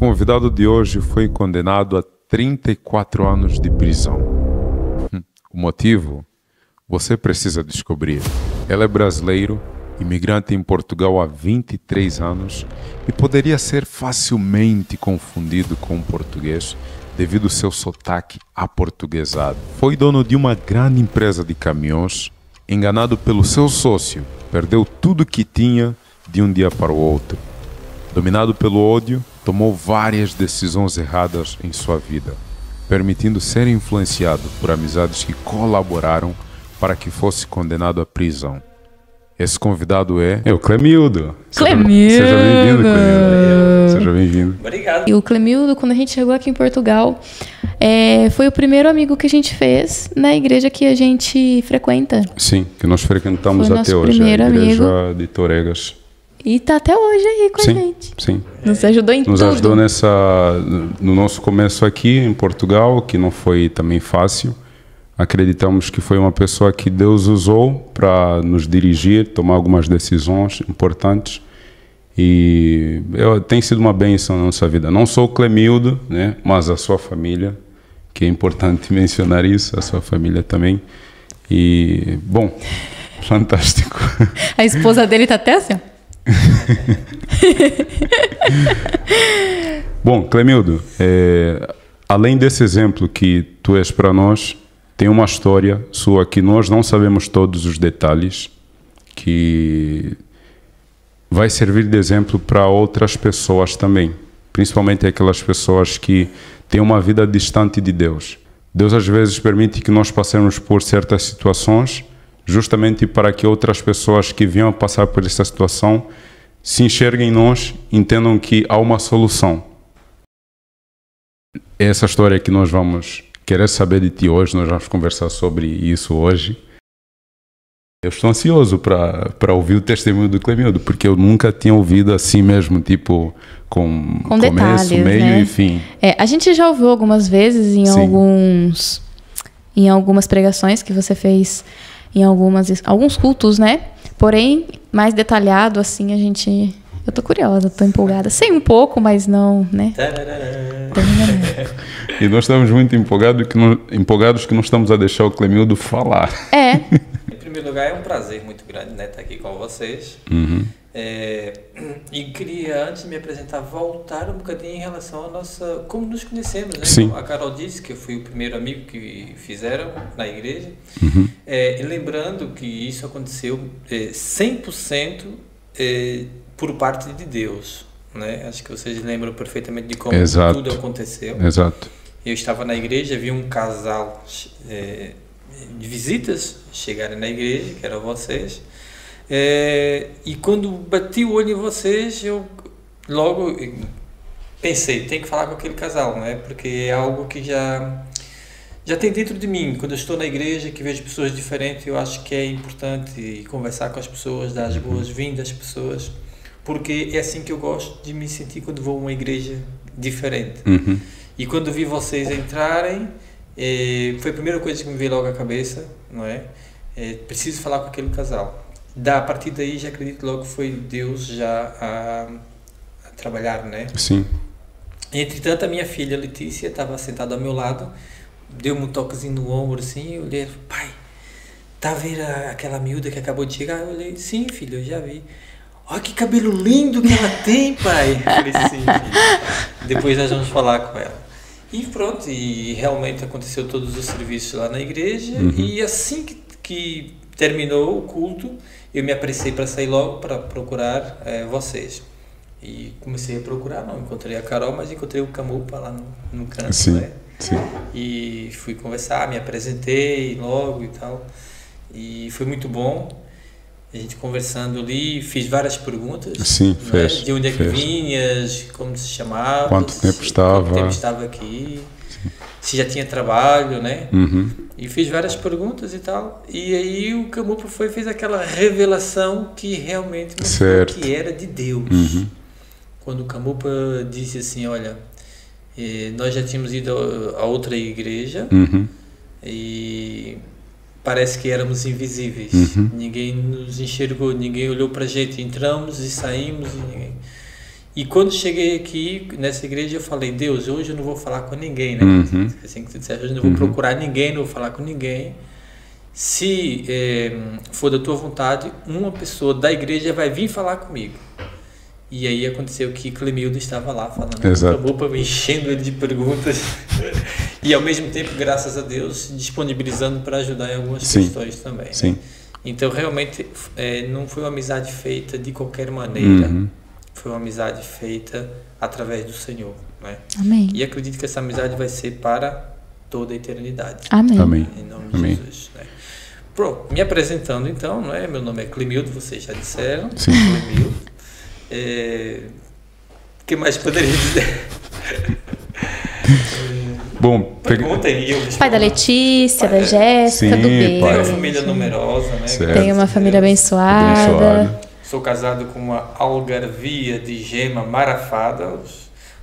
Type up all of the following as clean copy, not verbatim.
convidado de hoje foi condenado a 34 anos de prisão. O motivo? Você precisa descobrir. Ele é brasileiro, imigrante em Portugal há 23 anos e poderia ser facilmente confundido com um português devido ao seu sotaque aportuguesado. Foi dono de uma grande empresa de caminhões, enganado pelo seu sócio, perdeu tudo que tinha de um dia para o outro. Dominado pelo ódio, tomou várias decisões erradas em sua vida, permitindo ser influenciado por amizades que colaboraram para que fosse condenado à prisão. Esse convidado é o Clemildo. Clemildo! Seja bem-vindo, Clemildo. Seja bem-vindo. Obrigado. E o Clemildo, quando a gente chegou aqui em Portugal, foi o primeiro amigo que a gente fez na igreja que a gente frequenta. Sim, que nós frequentamos foi até hoje, a igreja amigo. de Toregas. E tá até hoje aí com a gente. Sim. Nos ajudou em tudo. Nos ajudou no nosso começo aqui em Portugal, que não foi também fácil. Acreditamos que foi uma pessoa que Deus usou para nos dirigir, tomar algumas decisões importantes. E tem sido uma bênção na nossa vida. Não só o Clemildo, né, mas a sua família, que é importante mencionar isso, a sua família também. E, bom, fantástico. A esposa dele tá até assim, ó. Bom, Clemildo, além desse exemplo que tu és para nós, tem uma história sua que nós não sabemos todos os detalhes, que vai servir de exemplo para outras pessoas também, principalmente aquelas pessoas que têm uma vida distante de Deus. Deus às vezes permite que nós passemos por certas situações justamente para que outras pessoas que venham a passar por essa situação se enxerguem em nós, entendam que há uma solução. É essa história que nós vamos querer saber de ti hoje, nós vamos conversar sobre isso hoje. Eu estou ansioso para ouvir o testemunho do Clemildo, porque eu nunca tinha ouvido assim mesmo, tipo, com começo, detalhes, meio né? e fim. A gente já ouviu algumas vezes em algumas pregações que você fez em alguns cultos, né? Porém, mais detalhado, assim, eu tô curiosa, tô empolgada. Sei um pouco, mas não, né? E nós estamos muito empolgados que não estamos a deixar o Clemildo falar. Em primeiro lugar, é um prazer muito grande, né, estar aqui com vocês. Uhum. E queria, antes de me apresentar, voltar um bocadinho em relação à nossa... como nos conhecemos, né? Sim. Como a Carol disse que eu fui o primeiro amigo que fizeram na igreja. Uhum. E lembrando que isso aconteceu 100% por parte de Deus, né? Acho que vocês lembram perfeitamente de como Exato. tudo aconteceu. Exato. Eu estava na igreja, vi um casal de visitas chegarem na igreja, que eram vocês. E quando bati o olho em vocês, eu logo pensei, tem que falar com aquele casal, né? Porque é algo que já tem dentro de mim. Quando eu estou na igreja, que vejo pessoas diferentes, eu acho que é importante conversar com as pessoas, dar as boas-vindas às pessoas, porque é assim que eu gosto de me sentir quando vou a uma igreja diferente. Uhum. E quando vi vocês entrarem, foi a primeira coisa que me veio logo à cabeça, não é? Preciso falar com aquele casal. A partir daí, já acredito logo que foi Deus já a trabalhar, né? Sim. Entretanto, a minha filha Letícia estava sentada ao meu lado, deu-me um toquezinho no ombro assim, eu olhei, pai, tá a ver aquela miúda que acabou de chegar? Eu olhei, sim, filho, eu já vi. Olha que cabelo lindo que ela tem, pai. Eu falei, sim, filho. Depois nós vamos falar com ela. E pronto, e realmente aconteceu todos os serviços lá na igreja. Uhum. E assim que terminou o culto, eu me apressei para sair logo para procurar vocês. E comecei a procurar, não encontrei a Carol, mas encontrei o Camupa lá no canto, Sim, né? sim. E fui conversar, me apresentei logo e tal. E foi muito bom. A gente conversando ali, fiz várias perguntas. Sim, né? fez. De onde é que vinhas, como se chamava, Quanto tempo estava aqui, se já tinha trabalho, né? Uhum. E fiz várias perguntas e tal. E aí o Camupa fez aquela revelação que realmente mostrou que era de Deus. Uhum. Quando o Camupa disse assim, olha, nós já tínhamos ido a outra igreja, uhum, e parece que éramos invisíveis. Uhum. Ninguém nos enxergou, ninguém olhou pra gente. Entramos e saímos e ninguém... E quando cheguei aqui, nessa igreja, eu falei, Deus, hoje eu não vou falar com ninguém, né? Assim que tu disseste, hoje eu não vou procurar ninguém, não vou falar com ninguém. Se for da tua vontade, uma pessoa da igreja vai vir falar comigo. E aí aconteceu que Clemildo estava lá falando para me enchendo ele de perguntas e ao mesmo tempo, graças a Deus, se disponibilizando para ajudar em algumas questões também. Sim. Né? Então realmente não foi uma amizade feita de qualquer maneira, foi uma amizade feita através do Senhor. Né? Amém. E acredito que essa amizade vai ser para toda a eternidade. Amém. Amém. Em nome de Jesus. Né? Pronto, me apresentando então, não é? Meu nome é Clemildo, vocês já disseram. Sim. Clemildo. Que mais poderia dizer? Bom, perguntem, eu pai da Letícia, da Jéssica, do B. Tem uma família numerosa, né? Tem uma família abençoada. Sou casado com uma algarvia de gema marafada.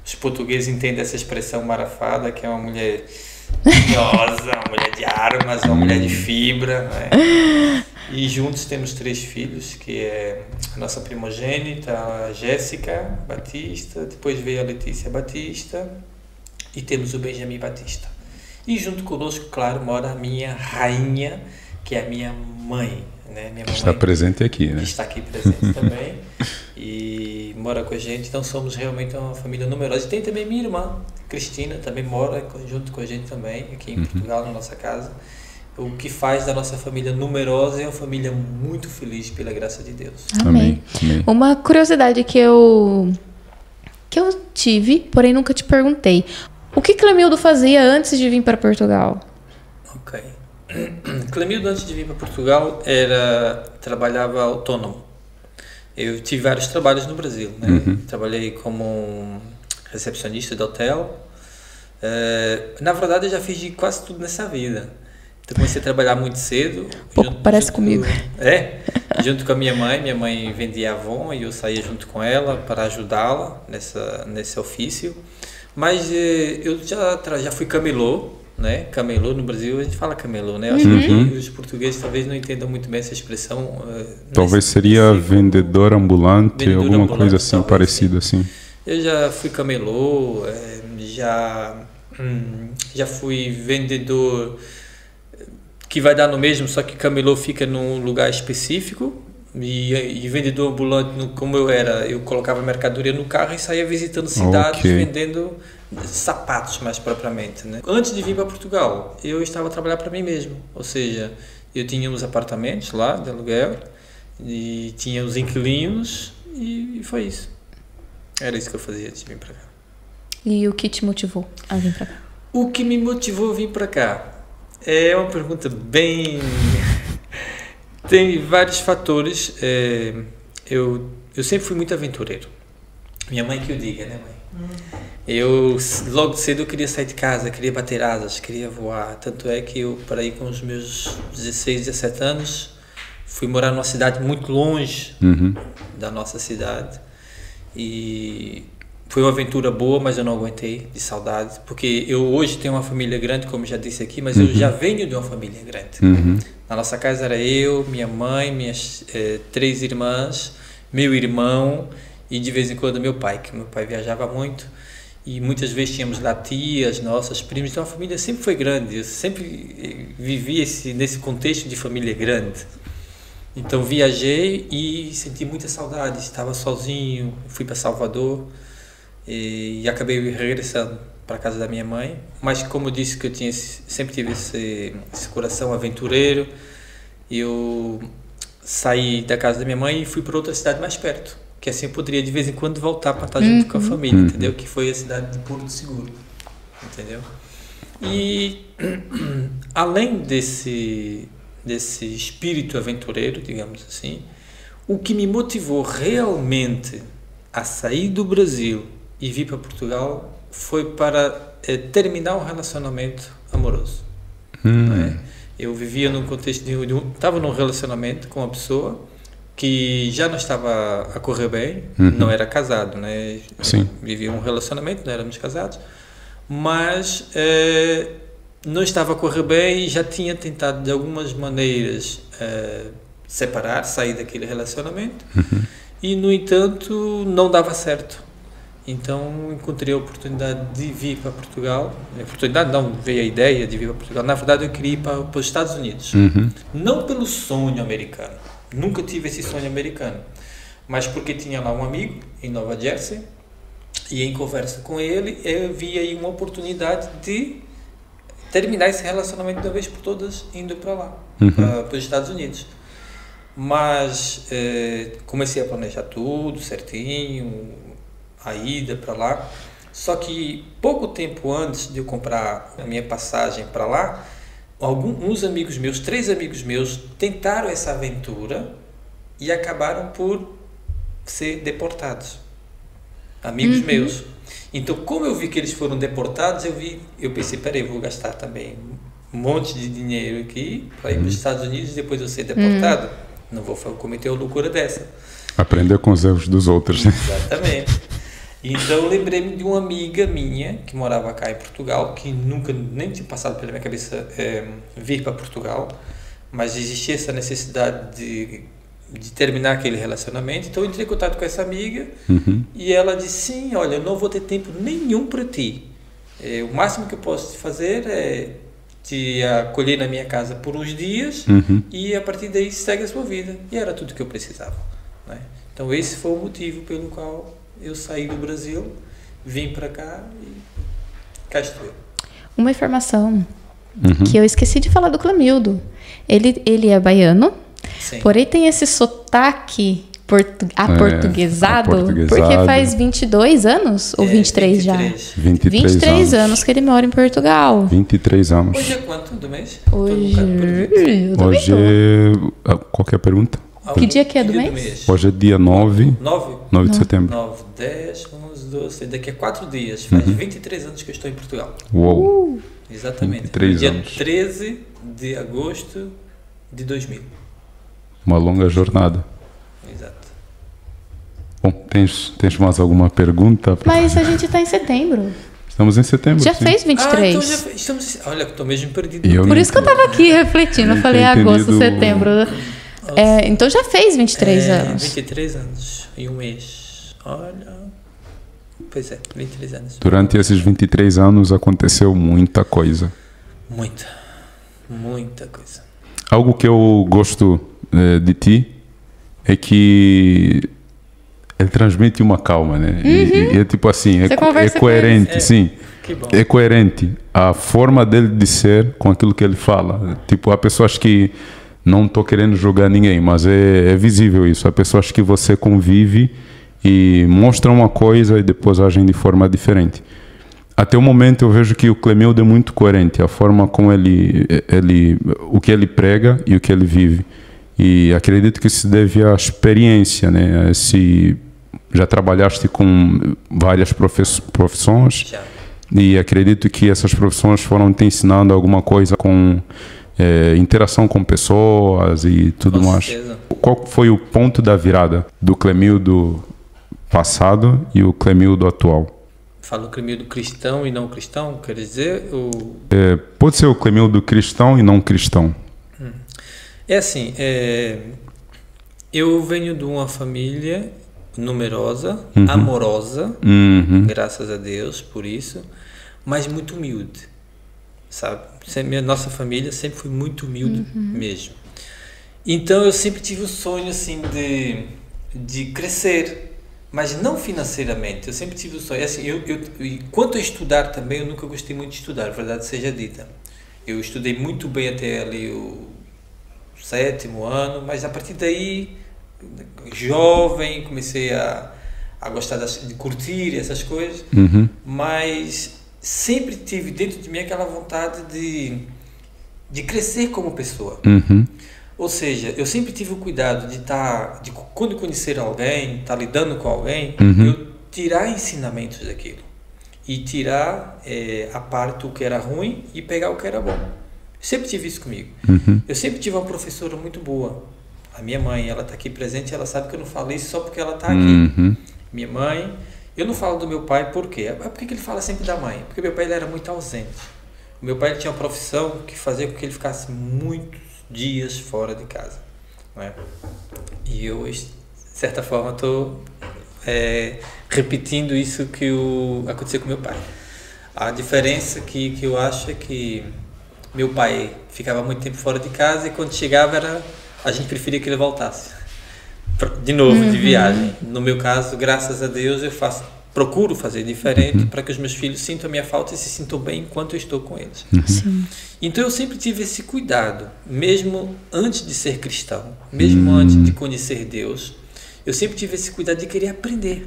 Os portugueses entendem essa expressão marafada, que é uma mulher tinhosa, uma mulher de armas, uma mulher de fibra, né? E juntos temos 3 filhos, que é a nossa primogênita, a Jéssica Batista, depois veio a Letícia Batista e temos o Benjamin Batista. E junto conosco, claro, mora a minha rainha, que é a minha mãe, né? Minha mamãe, está presente aqui, né? Está aqui presente também e mora com a gente, então somos realmente uma família numerosa. E tem também minha irmã, Cristina, também mora junto com a gente também, aqui em Portugal, na nossa casa. O que faz da nossa família numerosa é uma família muito feliz pela graça de Deus. Amém. Amém. Uma curiosidade que eu tive, porém nunca te perguntei. O que Clemildo fazia antes de vir para Portugal? Ok. Clemildo, antes de vir para Portugal, trabalhava autônomo. Eu tive vários trabalhos no Brasil, né? Trabalhei como recepcionista de hotel. Na verdade, eu já fiz de quase tudo nessa vida. Então, comecei a trabalhar muito cedo. Parece comigo. Junto com a minha mãe. Minha mãe vendia Avon e eu saía junto com ela para ajudá-la nesse ofício. Mas eu já fui camelô, né? Camelô no Brasil, a gente fala camelô, né? Eu acho que os portugueses talvez não entendam muito bem essa expressão. Talvez seria vendedor ambulante, alguma coisa assim, parecida assim. Eu já fui camelô, já fui vendedor, que vai dar no mesmo, só que camelô fica num lugar específico. E vendedor ambulante, como eu colocava mercadoria no carro e saía visitando cidades, vendendo sapatos mais propriamente, né? Antes de vir para Portugal, eu estava a trabalhar para mim mesmo, ou seja, eu tinha uns apartamentos lá de aluguel e tinha os inquilinos e foi isso. Era isso que eu fazia antes de vir para cá. E o que te motivou a vir para cá? O que me motivou a vir para cá é uma pergunta bem... Tem vários fatores. Eu sempre fui muito aventureiro. Minha mãe que o diga, né, mãe? Eu, logo cedo, eu queria sair de casa, queria bater asas, queria voar. Tanto é que eu, para ir com os meus 16, 17 anos, fui morar numa cidade muito longe da nossa cidade. E foi uma aventura boa, mas eu não aguentei, de saudade. Porque eu hoje tenho uma família grande, como já disse aqui, mas eu já venho de uma família grande. Na nossa casa era eu, minha mãe, minhas 3 irmãs, meu irmão e de vez em quando meu pai, que meu pai viajava muito e muitas vezes tínhamos lá tias, nossas primas, então a família sempre foi grande, eu sempre vivi nesse contexto de família grande. Então viajei e senti muita saudade, estava sozinho, fui para Salvador e acabei regressando para a casa da minha mãe, mas como eu disse que eu sempre tive esse coração aventureiro, eu saí da casa da minha mãe e fui para outra cidade mais perto, que assim eu poderia de vez em quando voltar para estar junto com a família, entendeu? Que foi a cidade de Porto Seguro, entendeu? E além desse espírito aventureiro, digamos assim, o que me motivou realmente a sair do Brasil e vir para Portugal foi para terminar um relacionamento amoroso. Né? Eu vivia num contexto estava num relacionamento com uma pessoa que já não estava a correr bem, não era casado, né? Sim. Vivia um relacionamento, não éramos casados, mas não estava a correr bem e já tinha tentado de algumas maneiras sair daquele relacionamento e, no entanto, não dava certo. Então encontrei a oportunidade de vir para Portugal. A oportunidade não, veio a ideia de vir para Portugal. Na verdade eu queria ir para os Estados Unidos. Não pelo sonho americano. Nunca tive esse sonho americano. Mas porque tinha lá um amigo em Nova Jersey. E em conversa com ele, eu vi aí uma oportunidade de terminar esse relacionamento de uma vez por todas indo para lá, para os Estados Unidos. Mas comecei a planejar tudo certinho, a ida para lá. Só que pouco tempo antes de eu comprar a minha passagem para lá, uns amigos meus, 3 amigos meus, tentaram essa aventura e acabaram por ser deportados. Amigos meus. Então, como eu vi que eles foram deportados, eu pensei, peraí, eu vou gastar também um monte de dinheiro aqui para ir para os Estados Unidos e depois eu ser deportado. Não vou cometer uma loucura dessa. Aprender com os erros dos outros. Exatamente. Então, eu lembrei-me de uma amiga minha que morava cá em Portugal, que nunca nem tinha passado pela minha cabeça vir para Portugal, mas existia essa necessidade de terminar aquele relacionamento. Então eu entrei em contato com essa amiga e ela disse, sim, olha, eu não vou ter tempo nenhum para ti. O máximo que eu posso te fazer é te acolher na minha casa por uns dias e a partir daí segue a sua vida. E era tudo que eu precisava, né? Então esse foi o motivo pelo qual eu saí do Brasil, vim para cá e cá estou eu. Uma informação que eu esqueci de falar do Clemildo. Ele é baiano. Sim. Porém tem esse sotaque aportuguesado, porque faz 22 anos ou 23 já? 23 anos que ele mora em Portugal. 23 anos. Hoje é quanto do mês? Hoje é... Qualquer pergunta? Que dia que é do mês? Hoje é dia 9 de setembro. 9, 10, 11, 12, daqui a 4 dias. Faz 23 anos que eu estou em Portugal. Uou! Exatamente. 23 dia anos. 13 de agosto de 2000. Uma longa jornada. Exato. Bom, tens mais alguma pergunta? Mas a gente está em setembro. Estamos em setembro. Já sim. fez 23. Então estamos... Olha, estou mesmo perdido. Por isso que eu estava aqui refletindo. Eu falei agosto, setembro. Então já fez 23 anos. 23 anos e um mês. Olha... Pois é, 23 anos. Durante esses 23 anos aconteceu muita coisa. Muita coisa. Algo que eu gosto de ti é que ele transmite uma calma, né? E é tipo assim, é coerente, sim. Que bom. É coerente a forma dele de ser com aquilo que ele fala. Tipo, há pessoas que não estou querendo julgar ninguém, mas é visível isso. Há pessoas que você convive e mostram uma coisa e depois agem de forma diferente. Até o momento eu vejo que o Clemildo é muito coerente, a forma como o que ele prega e o que ele vive. E acredito que isso deve à experiência, né? Já trabalhaste com várias profissões. Já. E acredito que essas profissões foram te ensinando alguma coisa com interação com pessoas e tudo mais. Certeza. Qual foi o ponto da virada do Clemildo passado e o Clemildo atual? Fala o Clemildo cristão e não cristão, quer dizer? Pode ser o Clemildo cristão e não cristão. É assim, eu venho de uma família numerosa, amorosa, graças a Deus por isso, mas muito humilde, sabe? Nossa família sempre foi muito humilde mesmo. Então eu sempre tive o sonho assim de crescer, mas não financeiramente. Eu sempre tive o sonho. Assim, quanto a estudar também, eu nunca gostei muito de estudar, a verdade seja dita. Eu estudei muito bem até ali o 7º ano, mas a partir daí, jovem, comecei a gostar de curtir essas coisas, mas sempre tive dentro de mim aquela vontade de crescer como pessoa. Ou seja, eu sempre tive o cuidado de quando conhecer alguém, estar lidando com alguém, eu tirar ensinamentos daquilo. E tirar a parte do que era ruim e pegar o que era bom. Eu sempre tive isso comigo. Eu sempre tive uma professora muito boa. A minha mãe, ela está aqui presente, ela sabe que eu não falo isso só porque ela está aqui. Minha mãe, eu não falo do meu pai, por quê? Por que ele fala sempre da mãe? Porque meu pai ele era muito ausente. O meu pai ele tinha uma profissão que fazia com que ele ficasse muitos dias fora de casa, não é? E eu, de certa forma, estou repetindo isso que aconteceu com meu pai. A diferença que eu acho é que meu pai ficava muito tempo fora de casa e quando chegava a gente preferia que ele voltasse de novo, de viagem. No meu caso, graças a Deus, procuro fazer diferente para que os meus filhos sintam a minha falta e se sintam bem enquanto eu estou com eles. Sim. Então eu sempre tive esse cuidado, mesmo antes de ser cristão, mesmo antes de conhecer Deus, eu sempre tive esse cuidado de querer aprender,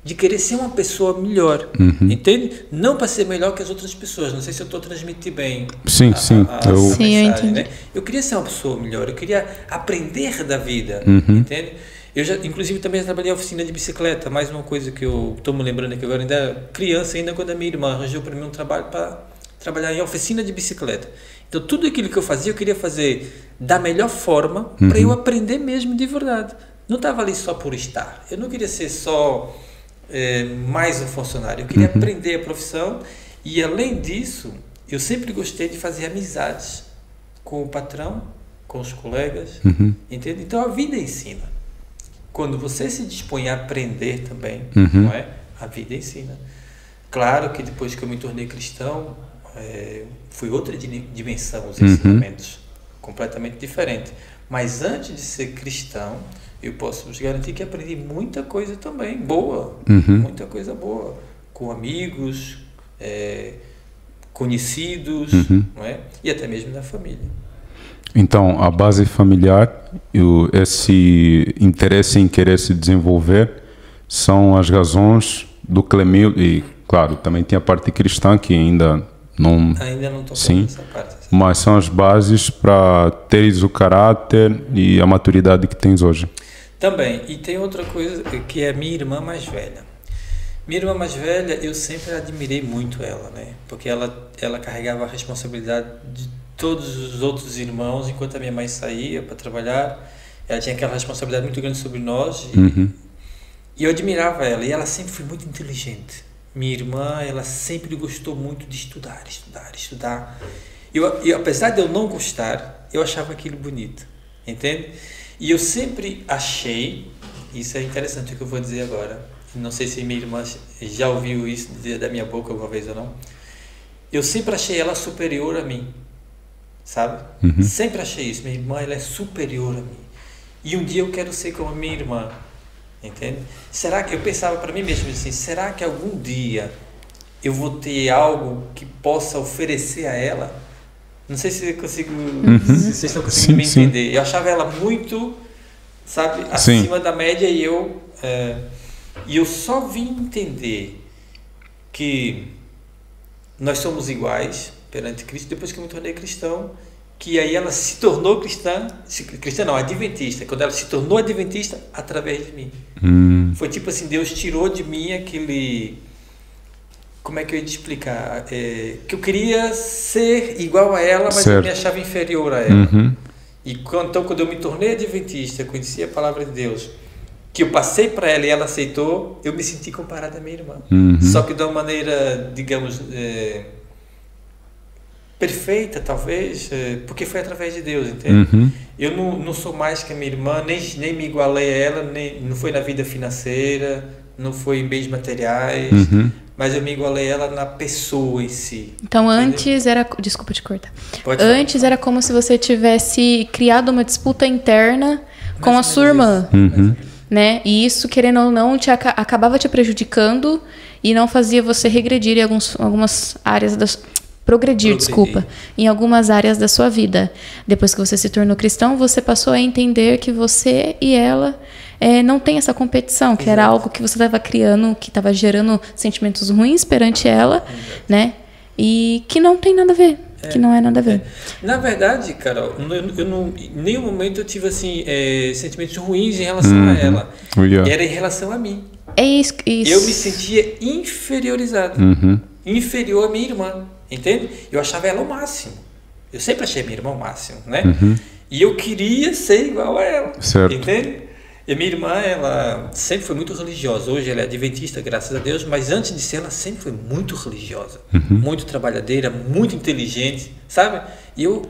de querer ser uma pessoa melhor, entende? Não para ser melhor que as outras pessoas, não sei se eu estou transmitindo bem sim, eu entendi. né? Eu queria ser uma pessoa melhor, eu queria aprender da vida, entende? Eu já, inclusive, também trabalhei em oficina de bicicleta, mais uma coisa que eu estou me lembrando aqui agora, ainda criança, ainda quando a minha irmã arranjou para mim um trabalho para trabalhar em oficina de bicicleta. Então, tudo aquilo que eu fazia, eu queria fazer da melhor forma para eu aprender mesmo de verdade. Não estava ali só por estar. Eu não queria ser só mais um funcionário. Eu queria aprender a profissão e, além disso, eu sempre gostei de fazer amizades com o patrão, com os colegas, entende? Então, a vida ensina. Quando você se dispõe a aprender também, não é? A vida ensina. Claro que depois que eu me tornei cristão, foi outra dimensão os ensinamentos, completamente diferente. Mas antes de ser cristão, eu posso vos garantir que aprendi muita coisa também boa, muita coisa boa, com amigos, conhecidos, não é? E até mesmo na família. Então, a base familiar, esse interesse em querer se desenvolver, são as razões do Clemildo, e claro, também tem a parte cristã que ainda não tocamos nessa parte. Mas são as bases para teres o caráter e a maturidade que tens hoje. Também, e tem outra coisa que é a minha irmã mais velha. Minha irmã mais velha, eu sempre admirei muito ela, né? Porque ela carregava a responsabilidade de todos os outros irmãos, enquanto a minha mãe saía para trabalhar, ela tinha aquela responsabilidade muito grande sobre nós e eu admirava ela, e ela sempre foi muito inteligente. Minha irmã, ela sempre gostou muito de estudar. E apesar de eu não gostar, eu achava aquilo bonito, entende? E eu sempre achei, isso é interessante o que eu vou dizer agora, não sei se minha irmã já ouviu isso da minha boca alguma vez ou não, eu sempre achei ela superior a mim. Sabe? Sempre achei isso. Minha irmã, ela é superior a mim. E um dia eu quero ser como a minha irmã. Entende? Será que eu pensava para mim mesmo assim, será que algum dia eu vou ter algo que possa oferecer a ela? Não sei se eu consigo, se vocês estão conseguindo me entender. Eu achava ela muito, sabe, acima da média e eu só vim entender que nós somos iguais perante Cristo depois que eu me tornei cristão, que aí ela se tornou cristã não, adventista, quando ela se tornou adventista através de mim. Foi tipo assim, Deus tirou de mim aquele, como é que eu ia te explicar, que eu queria ser igual a ela, mas eu me achava inferior a ela. E então quando eu me tornei adventista, conheci a palavra de Deus, que eu passei para ela e ela aceitou, eu me senti comparado à minha irmã. Só que de uma maneira, digamos, perfeita, talvez, porque foi através de Deus, entende? Eu não sou mais que a minha irmã, nem me igualei a ela, não foi na vida financeira, não foi em bens materiais, mas eu me igualei a ela na pessoa em si. Então, antes era... Desculpa te cortar. Antes era como se você tivesse criado uma disputa interna com a sua irmã. Né? E isso, querendo ou não, acabava te prejudicando e não fazia você regredir em algumas áreas progredir, em algumas áreas da sua vida. Depois que você se tornou cristão, você passou a entender que você e ela não tem essa competição, que era algo que você estava criando, que estava gerando sentimentos ruins perante ela, né? E que não tem nada a ver. Que não é nada a ver. Na verdade, Carol, em nenhum momento eu tive assim, sentimentos ruins em relação a ela. Era em relação a mim. É isso. Eu me sentia inferiorizado. Inferior à minha irmã. Entende? Eu achava ela o máximo. Eu sempre achei minha irmã o máximo, né? E eu queria ser igual a ela. Certo. Entende? E minha irmã, ela sempre foi muito religiosa. Hoje ela é adventista, graças a Deus, mas antes de ser, ela sempre foi muito religiosa, muito trabalhadeira, muito inteligente, sabe? E eu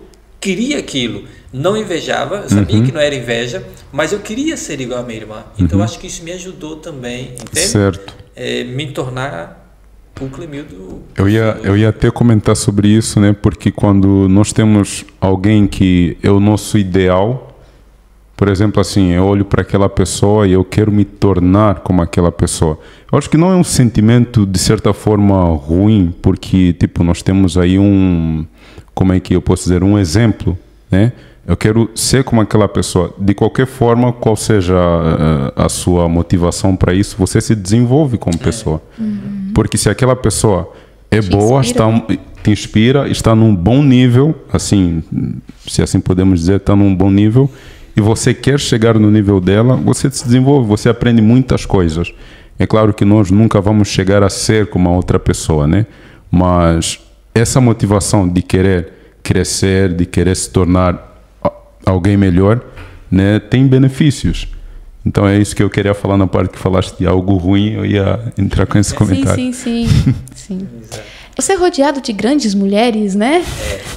queria aquilo. Não invejava, eu sabia que não era inveja, mas eu queria ser igual a minha irmã. Então, acho que isso me ajudou também, entende? Certo. Me tornar o Clemildo. Eu ia até comentar sobre isso, né? Porque quando nós temos alguém que é o nosso ideal, por exemplo, assim, eu olho para aquela pessoa e eu quero me tornar como aquela pessoa. Eu acho que não é um sentimento, de certa forma, ruim, porque, tipo, nós temos aí como é que eu posso dizer, um exemplo, né? Eu quero ser como aquela pessoa. De qualquer forma, qual seja a sua motivação para isso, você se desenvolve como pessoa. Porque se aquela pessoa é boa, te inspira, está num bom nível, assim, se assim podemos dizer, está num bom nível, e você quer chegar no nível dela, você se desenvolve, você aprende muitas coisas. É claro que nós nunca vamos chegar a ser como a outra pessoa, né? Mas essa motivação de querer crescer, de querer se tornar alguém melhor, né, tem benefícios. Então é isso que eu queria falar na parte que falaste de algo ruim, eu ia entrar com esse comentário. Sim. Você é rodeado de grandes mulheres, né?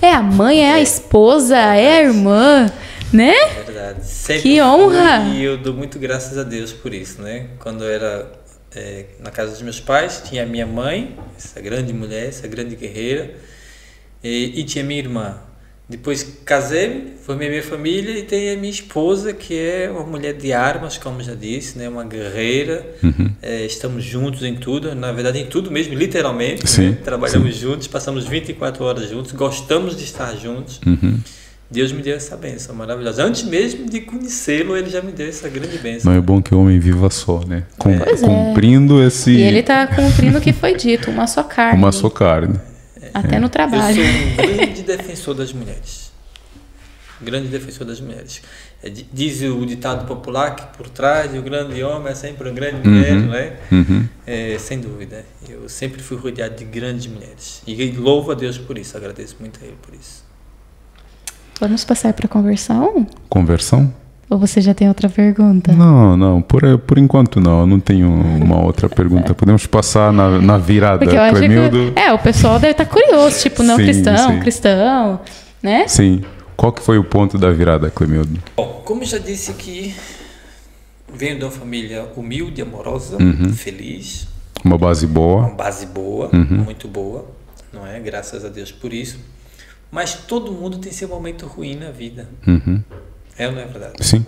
É a mãe, é a esposa, é a irmã, né? É verdade. Sempre que honra! E eu dou muito graças a Deus por isso, né? Quando eu era na casa dos meus pais, tinha a minha mãe, essa grande mulher, essa grande guerreira, e tinha minha irmã. Depois casei-me, formei minha família e tem a minha esposa, que é uma mulher de armas, como já disse, né? Uma guerreira. Estamos juntos em tudo, na verdade em tudo mesmo, literalmente. Sim, né? Trabalhamos juntos, passamos 24 horas juntos, gostamos de estar juntos. Deus me deu essa bênção maravilhosa. Antes mesmo de conhecê-lo, ele já me deu essa grande bênção. Não é bom que o homem viva só, né? Cumprindo esse... E ele está cumprindo o que foi dito, uma só carne. Uma só carne. Até no trabalho. Eu sou um grande defensor das mulheres. Grande defensor das mulheres. Diz o ditado popular que por trás do grande homem é sempre uma grande mulher, não é? Sem dúvida. Eu sempre fui rodeado de grandes mulheres. E louvo a Deus por isso, agradeço muito a Ele por isso. Vamos passar para a conversão? Conversão? Ou você já tem outra pergunta? Não, por enquanto não. Eu não tenho uma outra pergunta. Podemos passar na virada, porque eu acho Clemildo. Que, o pessoal deve estar curioso, tipo, não cristão, né? Sim. Qual que foi o ponto da virada, Clemildo? Bom, como eu já disse aqui, venho de uma família humilde, amorosa, feliz. Uma base boa. Uma base boa, muito boa, não é? Graças a Deus por isso. Mas todo mundo tem seu momento ruim na vida. É ou não é verdade? Sim.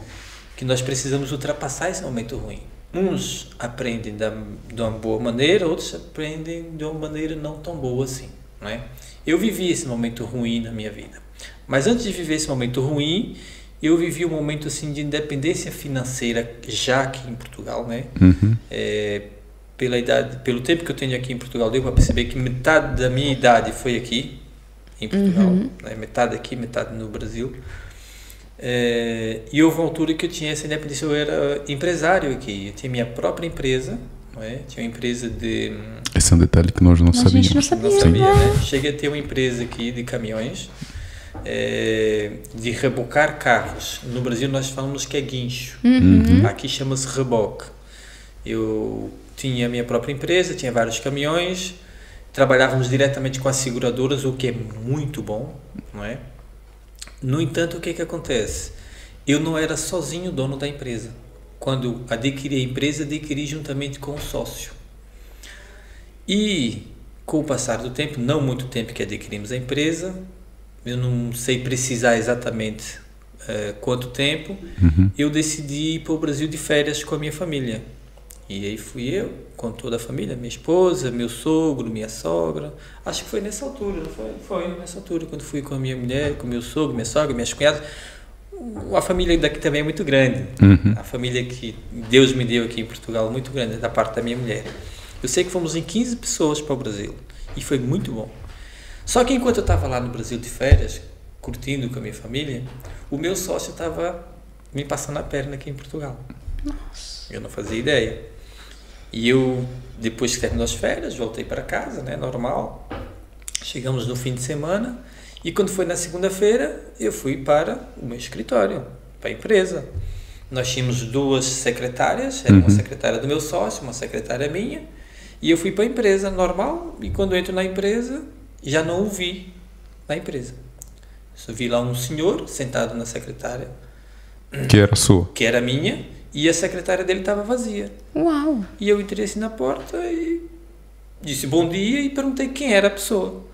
Que nós precisamos ultrapassar esse momento ruim. Uns aprendem de uma boa maneira, outros aprendem de uma maneira não tão boa assim, não é? Eu vivi esse momento ruim na minha vida. Mas antes de viver esse momento ruim, eu vivi um momento assim de independência financeira já aqui em Portugal, né? Pelo tempo que eu tenho aqui em Portugal, deu para perceber que metade da minha idade foi aqui em Portugal, né? Metade aqui, metade no Brasil. E houve uma altura que eu tinha essa independência, eu era empresário aqui, eu tinha minha própria empresa, não é? Tinha uma empresa de... Esse é um detalhe que nós não sabíamos. A gente não sabia, né? Cheguei a ter uma empresa aqui de caminhões, de rebocar carros. No Brasil nós falamos que é guincho, aqui chama-se reboque. Eu tinha a minha própria empresa, tinha vários caminhões, trabalhávamos diretamente com as seguradoras, o que é muito bom, não é? No entanto, o que acontece? Eu não era sozinho o dono da empresa. Quando adquiri a empresa, adquiri juntamente com o sócio. E com o passar do tempo, não muito tempo que adquirimos a empresa, eu não sei precisar exatamente quanto tempo, eu decidi ir para o Brasil de férias com a minha família. E aí fui eu, com toda a família, minha esposa, meu sogro, minha sogra. Acho que foi nessa altura, não foi? Foi nessa altura, quando fui com a minha mulher, com meu sogro, minha sogra, minhas cunhadas. A família daqui também é muito grande. A família que Deus me deu aqui em Portugal é muito grande, da parte da minha mulher. Eu sei que fomos em 15 pessoas para o Brasil e foi muito bom. Só que enquanto eu estava lá no Brasil de férias, curtindo com a minha família, o meu sócio estava me passando a perna aqui em Portugal. Nossa. Eu não fazia ideia. E eu, depois que terminou as férias, voltei para casa, né, normal. Chegamos no fim de semana e quando foi na segunda-feira, eu fui para o meu escritório, para a empresa. Nós tínhamos 2 secretárias, era uma secretária do meu sócio, uma secretária minha, e eu fui para a empresa normal e quando eu entro na empresa, já não o vi na empresa. Só vi lá um senhor sentado na secretária. Que era sua? Que era minha, e a secretária dele estava vazia. Uau! E eu entrei assim na porta e disse bom dia e perguntei quem era a pessoa.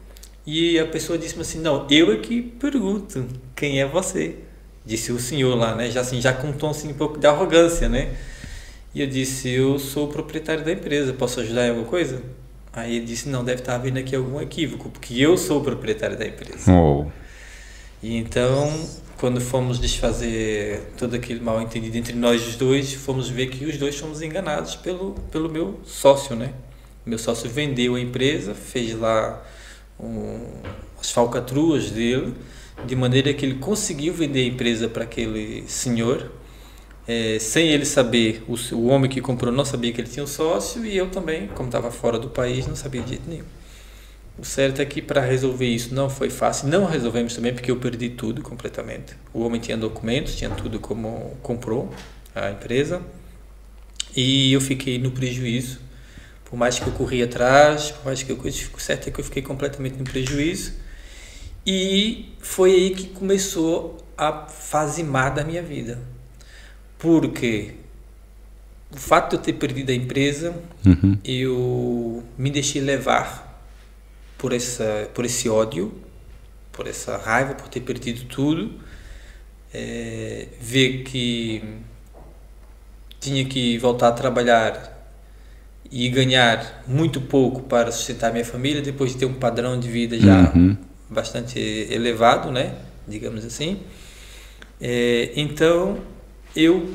E a pessoa disse-me assim, não, eu é que pergunto, quem é você? Disse o senhor lá, né? Já com um tom assim, um pouco de arrogância, né? E eu disse, eu sou o proprietário da empresa, posso ajudar em alguma coisa? Aí ele disse, não, deve estar havendo aqui algum equívoco, porque eu sou o proprietário da empresa. Oh. E então, quando fomos desfazer todo aquele mal entendido entre nós os dois, fomos ver que os dois fomos enganados pelo meu sócio, né? Meu sócio vendeu a empresa, fez lá as falcatruas dele, de maneira que ele conseguiu vender a empresa para aquele senhor, sem ele saber. O homem que comprou não sabia que ele tinha um sócio, e eu também, como estava fora do país, não sabia de jeito nenhum. O certo é que para resolver isso não foi fácil. Não resolvemos também porque eu perdi tudo completamente. O homem tinha documentos, tinha tudo como comprou a empresa, e eu fiquei no prejuízo. Por mais que eu corri atrás, por mais que o certo é que eu fiquei completamente no prejuízo. E foi aí que começou a fase má da minha vida. Porque o fato de eu ter perdido a empresa, eu me deixei levar por esse ódio, por essa raiva, por ter perdido tudo. Ver que tinha que voltar a trabalhar e ganhar muito pouco para sustentar minha família, depois de ter um padrão de vida já bastante elevado, né? Digamos assim. Então, eu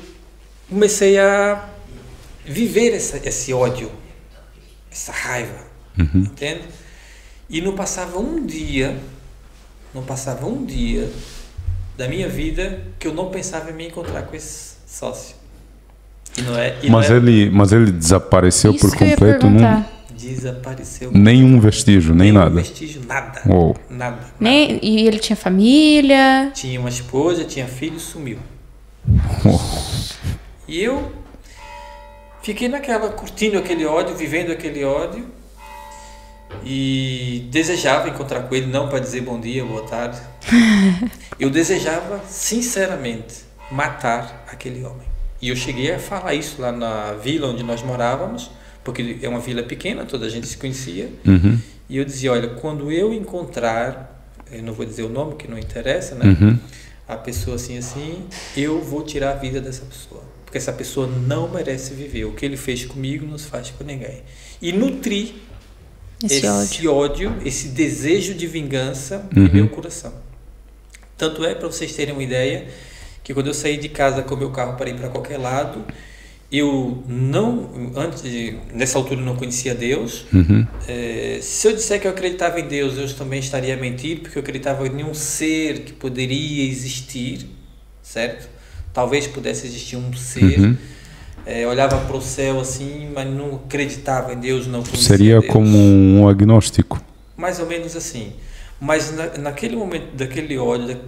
comecei a viver esse ódio, essa raiva, entende? E não passava um dia da minha vida que eu não pensava em me encontrar com esse sócio. Mas ele desapareceu por completo? Desapareceu. Nenhum vestígio, nem nada? Nenhum vestígio, nada. Oh. Nada. E ele tinha família? Tinha uma esposa, tinha filho, sumiu. E eu fiquei curtindo aquele ódio, vivendo aquele ódio, e desejava encontrar com ele, não para dizer bom dia, boa tarde. Eu desejava, sinceramente, matar aquele homem. E eu cheguei a falar isso lá na vila onde nós morávamos, porque é uma vila pequena, toda a gente se conhecia. E eu dizia, olha, quando eu encontrar, eu não vou dizer o nome, que não interessa, né? A pessoa assim, eu vou tirar a vida dessa pessoa. Porque essa pessoa não merece viver. O que ele fez comigo não se faz com ninguém. E nutri esse ódio, esse desejo de vingança em meu coração. Tanto é, para vocês terem uma ideia, que quando eu saí de casa com o meu carro para ir para qualquer lado, eu nessa altura eu não conhecia Deus. Se eu disser que eu acreditava em Deus, eu também estaria a mentir, porque eu acreditava em um ser que poderia existir, certo? Talvez pudesse existir um ser. Olhava para o céu assim, mas não acreditava em Deus, não conhecia Seria Deus. Como um agnóstico. Mais ou menos assim. Mas naquele momento daquele ódio,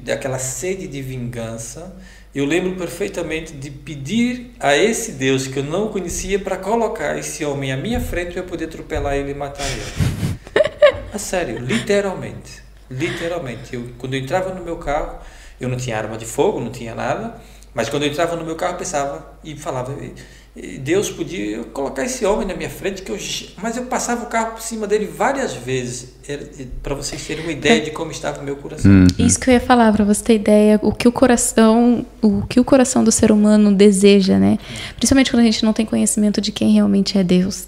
daquela sede de vingança, eu lembro perfeitamente de pedir a esse Deus que eu não conhecia para colocar esse homem à minha frente para eu poder atropelar ele e matar ele. A sério, literalmente. Quando eu entrava no meu carro, eu não tinha arma de fogo, não tinha nada, mas quando eu entrava no meu carro, eu pensava e falava, Deus podia colocar esse homem na minha frente, mas eu passava o carro por cima dele várias vezes, para vocês terem uma ideia de como estava o meu coração. Isso que eu ia falar, para você ter ideia, o que o coração do ser humano deseja, né? Principalmente quando a gente não tem conhecimento de quem realmente é Deus.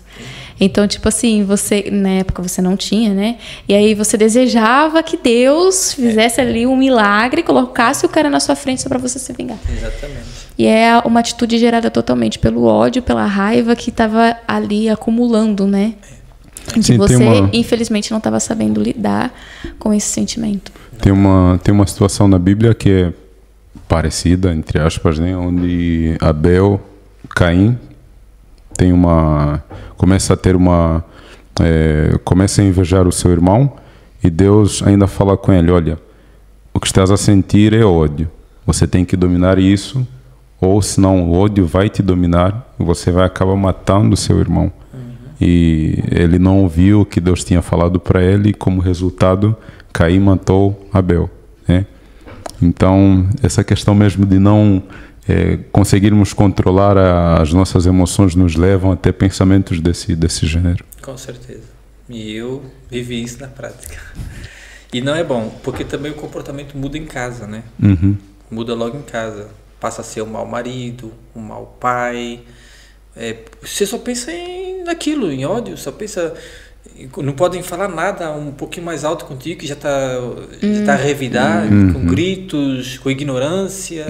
Então, tipo assim, na época você não tinha, né? E aí você desejava que Deus fizesse ali um milagre, colocasse o cara na sua frente só para você se vingar. Exatamente. E é uma atitude gerada totalmente pelo ódio, pela raiva que estava ali acumulando, né? Que você, infelizmente, não estava sabendo lidar com esse sentimento. Tem uma situação na Bíblia que é parecida, entre aspas, né? Onde Abel, Caim, começa a invejar o seu irmão, e Deus ainda fala com ele, olha, o que estás a sentir é ódio, você tem que dominar isso, ou senão o ódio vai te dominar e você vai acabar matando o seu irmão. E ele não ouviu o que Deus tinha falado para ele, e como resultado Caim matou Abel. né? Então, essa questão mesmo de não conseguirmos controlar as nossas emoções nos levam a ter pensamentos desse gênero. Com certeza. E eu vivi isso na prática. E não é bom, porque também o comportamento muda em casa, né? Uhum. Muda logo em casa. Passa a ser um mau marido, um mau pai. Você só pensa naquilo, em ódio, só pensa... Não podem falar nada um pouquinho mais alto contigo, que já está a revidar, com gritos, com ignorância.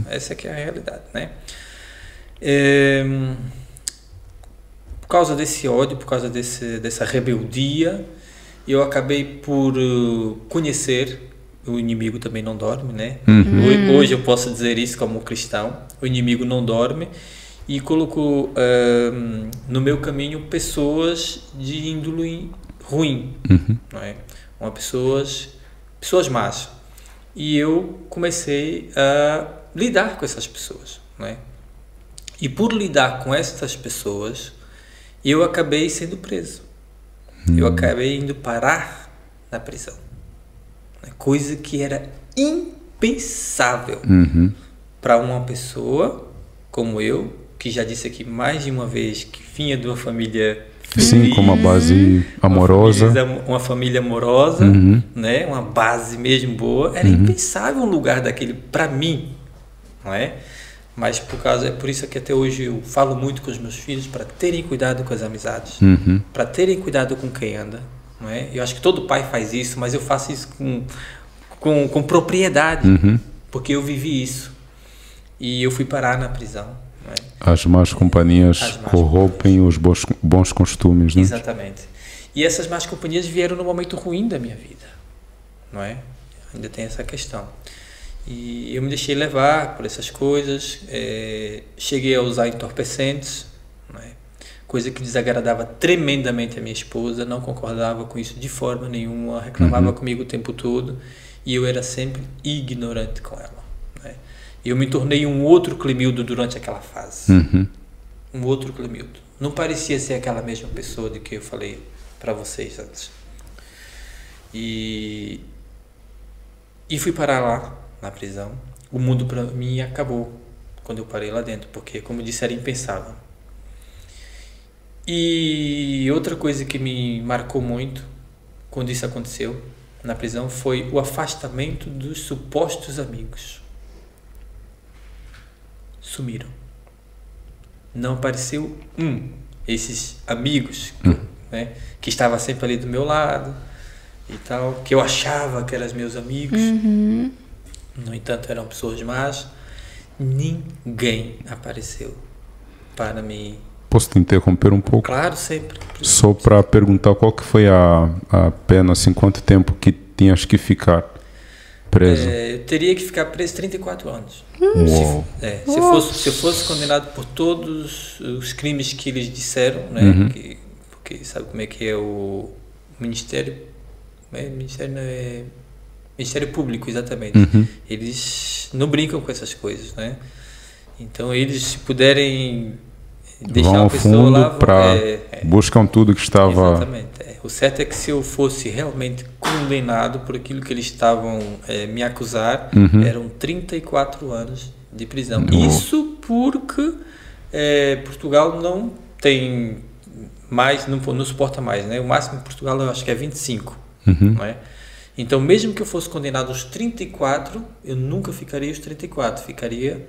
Essa que é a realidade, né? Por causa desse ódio, por causa dessa rebeldia, eu acabei por conhecer, o inimigo também não dorme, né? Hoje eu posso dizer isso como cristão, o inimigo não dorme, e colocou no meu caminho pessoas de índole ruim, não é? Pessoas más. E eu comecei a lidar com essas pessoas, não é? E por lidar com essas pessoas, eu acabei sendo preso. Eu acabei indo parar na prisão. Coisa que era impensável para uma pessoa como eu, que já disse aqui mais de uma vez que vinha de uma família feliz, sim, com uma base amorosa, uma família amorosa, né, uma base mesmo boa. Era impensável um lugar daquele para mim, não é? Mas é por isso que até hoje eu falo muito com os meus filhos para terem cuidado com as amizades, para terem cuidado com quem anda, não é? Eu acho que todo pai faz isso, mas eu faço isso com propriedade, porque eu vivi isso e eu fui parar na prisão. Não é? As más companhias corrompem os bons costumes, né? Exatamente. E essas más companhias vieram no momento ruim da minha vida, não é? Ainda tem essa questão. E eu me deixei levar por essas coisas, cheguei a usar entorpecentes, não é? Coisa que desagradava tremendamente a minha esposa, não concordava com isso de forma nenhuma, reclamava comigo o tempo todo, e eu era sempre ignorante com ela. Não é? Eu me tornei um outro Clemildo durante aquela fase, um outro Clemildo. Não parecia ser aquela mesma pessoa de que eu falei para vocês antes. E fui parar lá, na prisão. O mundo para mim acabou quando eu parei lá dentro, porque, como eu disse, era impensável. E outra coisa que me marcou muito quando isso aconteceu na prisão foi o afastamento dos supostos amigos. Sumiram. Não apareceu esses amigos, né, que estava sempre ali do meu lado e tal, que eu achava que eram meus amigos. No entanto, eram pessoas más. Ninguém apareceu para me... Posso te interromper um pouco? Claro, sempre. Só para perguntar qual que foi a pena, assim, quanto tempo que tinhas que ficar preso? Eu teria que ficar preso 34 anos. Se eu fosse condenado por todos os crimes que eles disseram, né? Porque sabe como é que é o Ministério... Ministério Público, exatamente. Eles não brincam com essas coisas, né? Então, eles, se puderem deixar a pessoa lá... buscam tudo que estava... Exatamente. O certo é que se eu fosse realmente condenado por aquilo que eles estavam me acusar, eram 34 anos de prisão. Isso porque Portugal não tem mais, não suporta mais, né? O máximo em Portugal eu acho que é 25, não é? Então, mesmo que eu fosse condenado aos 34, eu nunca ficaria aos 34, ficaria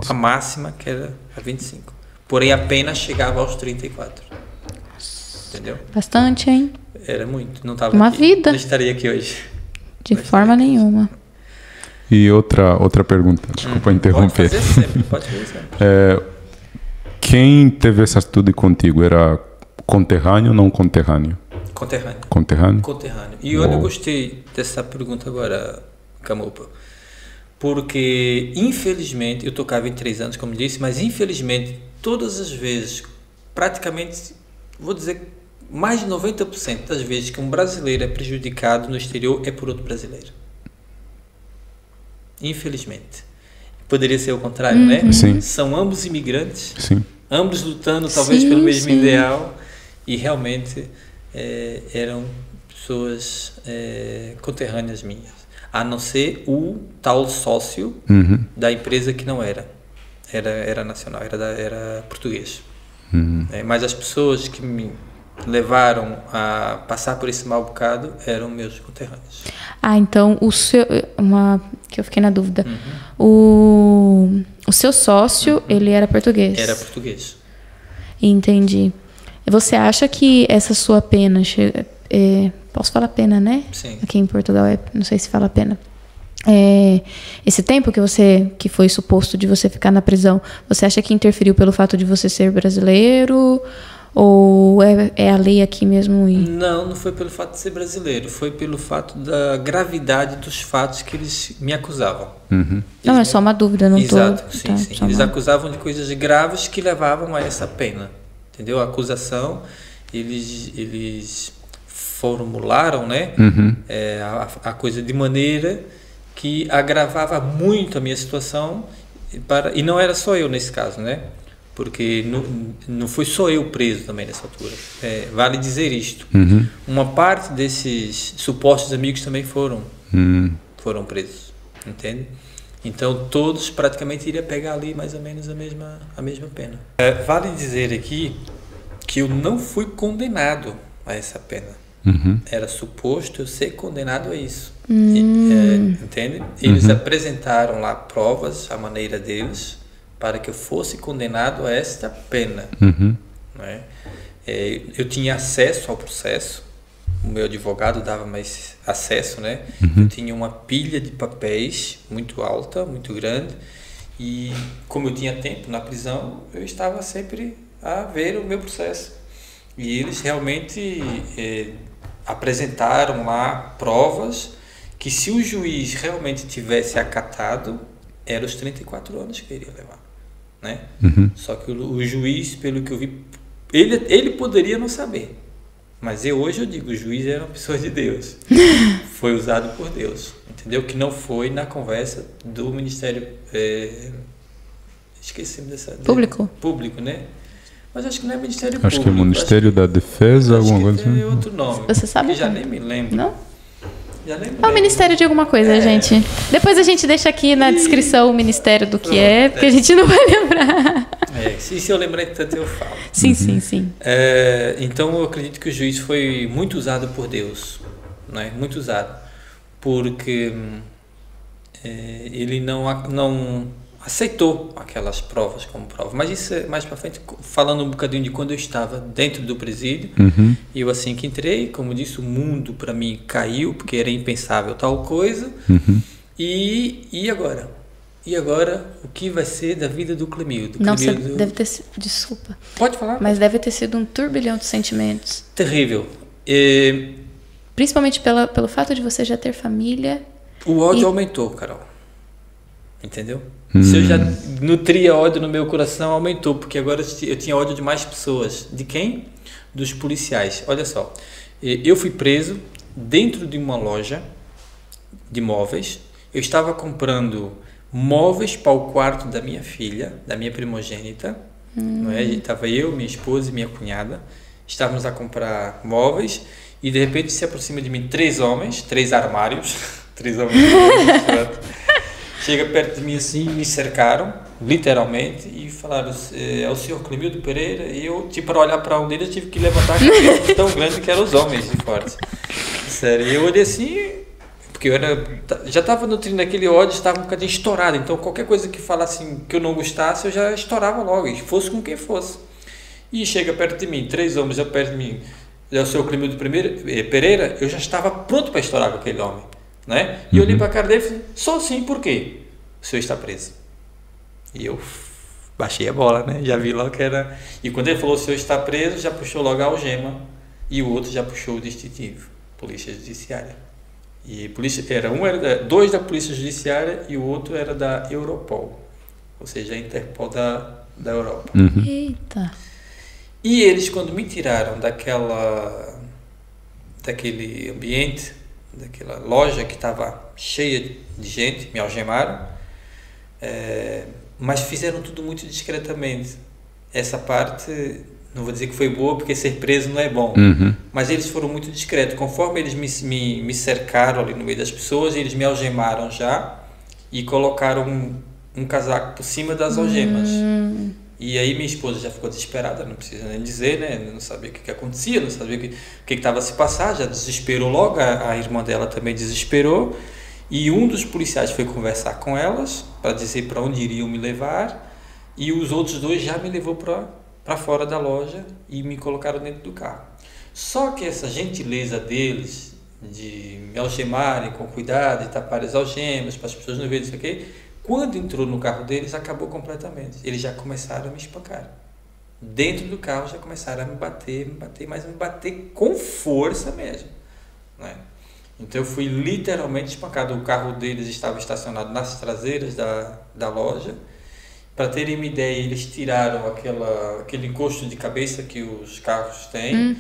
a máxima, que era a 25. Porém, a pena chegava aos 34. Entendeu? Bastante, hein? Era muito. Não estava uma aqui. vida. Não estaria aqui hoje. De forma nenhuma. E outra pergunta, desculpa interromper. Pode fazer sempre. Quem teve essa atitude contigo? Era conterrâneo ou não conterrâneo? Conterrâneo. E olha, eu gostei dessa pergunta agora, Camupa, porque infelizmente, eu tocava em 3 anos, como disse, mas infelizmente, todas as vezes, praticamente, vou dizer, mais de 90% das vezes que um brasileiro é prejudicado no exterior é por outro brasileiro. Infelizmente. Poderia ser o contrário, né? Sim. São ambos imigrantes, sim, ambos lutando talvez pelo mesmo ideal, e realmente... eram pessoas conterrâneas minhas. a não ser o tal sócio da empresa que não era nacional, era português. Mas as pessoas que me levaram a passar por esse mau bocado eram meus conterrâneos. Então que eu fiquei na dúvida. O seu sócio, ele era português? Era português. Entendi. Você acha que essa sua pena... posso falar pena, né? Sim. Aqui em Portugal, não sei se fala pena. Esse tempo que foi suposto de você ficar na prisão, você acha que interferiu pelo fato de você ser brasileiro? Ou é a lei aqui mesmo? Não foi pelo fato de ser brasileiro. Foi pelo fato da gravidade dos fatos que eles me acusavam. Não, é só uma dúvida. Não Exato, tô, sim, tá, sim. Eles acusavam de coisas graves que levavam a essa pena. Entendeu? A acusação, eles formularam, né, a coisa de maneira que agravava muito a minha situação, e não era só eu nesse caso, né? Porque não foi só eu preso também nessa altura. Vale dizer isto. Uma parte desses supostos amigos também foram presos, entende? Então todos praticamente iriam pegar ali mais ou menos a mesma pena. Vale dizer aqui que eu não fui condenado a essa pena. Era suposto eu ser condenado a isso. Entende? Eles apresentaram lá provas, à maneira deles, para que eu fosse condenado a esta pena. Né? Eu tinha acesso ao processo, o meu advogado dava mais acesso, né? Eu tinha uma pilha de papéis muito alta, muito grande, e como eu tinha tempo na prisão, eu estava sempre a ver o meu processo. E eles realmente apresentaram lá provas que, se o juiz realmente tivesse acatado, eram os 34 anos que eu iria levar, né? Só que o juiz, pelo que eu vi, ele poderia não saber, mas hoje eu digo, o juiz era uma pessoa de Deus. Foi usado por Deus, entendeu? Que não foi na conversa do Ministério esqueci-me dessa... Público, né? Mas acho que não é Ministério Público. Acho que é Ministério da Defesa, alguma coisa assim. Tem outro nome. Você sabe? Que já nem me lembro. Não? Já nem me É o lembro. Ministério de alguma coisa, gente. Depois a gente deixa aqui na descrição o Ministério do que é, porque a gente não vai lembrar. Se eu lembrar, tanto eu falo. Sim. Então eu acredito que o juiz foi muito usado por Deus, né? Muito usado, porque ele não aceitou aquelas provas como prova. Mas isso é mais para frente, falando um bocadinho de quando eu estava dentro do presídio. E eu, assim que entrei, como disse, o mundo para mim caiu, porque era impensável tal coisa. E agora? E agora, o que vai ser da vida do Clemildo? Deve ter sido... Desculpa. Pode falar. Mas deve ter sido um turbilhão de sentimentos. Terrível. Principalmente pelo fato de você já ter família. O ódio aumentou, Carol. Entendeu? Se eu já nutria ódio no meu coração, aumentou, porque agora eu tinha ódio de mais pessoas. De quem? Dos policiais. Olha só, eu fui preso dentro de uma loja de móveis. Eu estava comprando móveis para o quarto da minha filha, da minha primogênita. Não é? Estava eu, minha esposa e minha cunhada. Estávamos a comprar móveis e de repente se aproxima de mim 3 homens, 3 armários, 3 homens. Chega perto de mim assim, me cercaram, literalmente, e falaram, é o senhor Clemildo Pereira? E eu, para olhar para um deles, eu tive que levantar a cabeça tão grande que eram os homens de fortes. Sério, e eu olhei assim, porque eu já estava nutrindo aquele ódio, estava um bocadinho estourado, então qualquer coisa que falasse que eu não gostasse, eu já estourava logo, e fosse com quem fosse. E chega perto de mim, 3 homens já perto de mim, é o senhor Clemildo Pereira, eu já estava pronto para estourar com aquele homem. Né? E eu olhei para a cara dele e falei, só assim, por quê? O senhor está preso. E eu baixei a bola, né? Já vi logo que era... E quando ele falou, o senhor está preso, já puxou logo a algema. E o outro já puxou o distintivo, Polícia Judiciária. E era 2 da Polícia Judiciária e o outro era da Europol. Ou seja, a Interpol da Europa. Eita! E eles, quando me tiraram daquele ambiente, daquela loja que estava cheia de gente, me algemaram, mas fizeram tudo muito discretamente. Essa parte Não vou dizer que foi boa, porque ser preso não é bom. Mas eles foram muito discretos. Conforme eles me cercaram ali no meio das pessoas, eles me algemaram já e colocaram um casaco por cima das algemas. E aí minha esposa já ficou desesperada, não precisa nem dizer, né? Não sabia o que acontecia, não sabia o que estava a se passar, já desesperou logo, a irmã dela também desesperou. E um dos policiais foi conversar com elas para dizer para onde iriam me levar, e os outros dois já me levou para fora da loja e me colocaram dentro do carro. Só que essa gentileza deles de me algemarem com cuidado e tapar as algemas para as pessoas não verem isso aqui, quando entrou no carro deles, acabou completamente. Eles já começaram a me espancar. Dentro do carro já começaram a me bater, mas me bater com força mesmo, né? Então eu fui literalmente espancado. O carro deles estava estacionado nas traseiras da loja. Para terem uma ideia, eles tiraram aquele encosto de cabeça que os carros têm.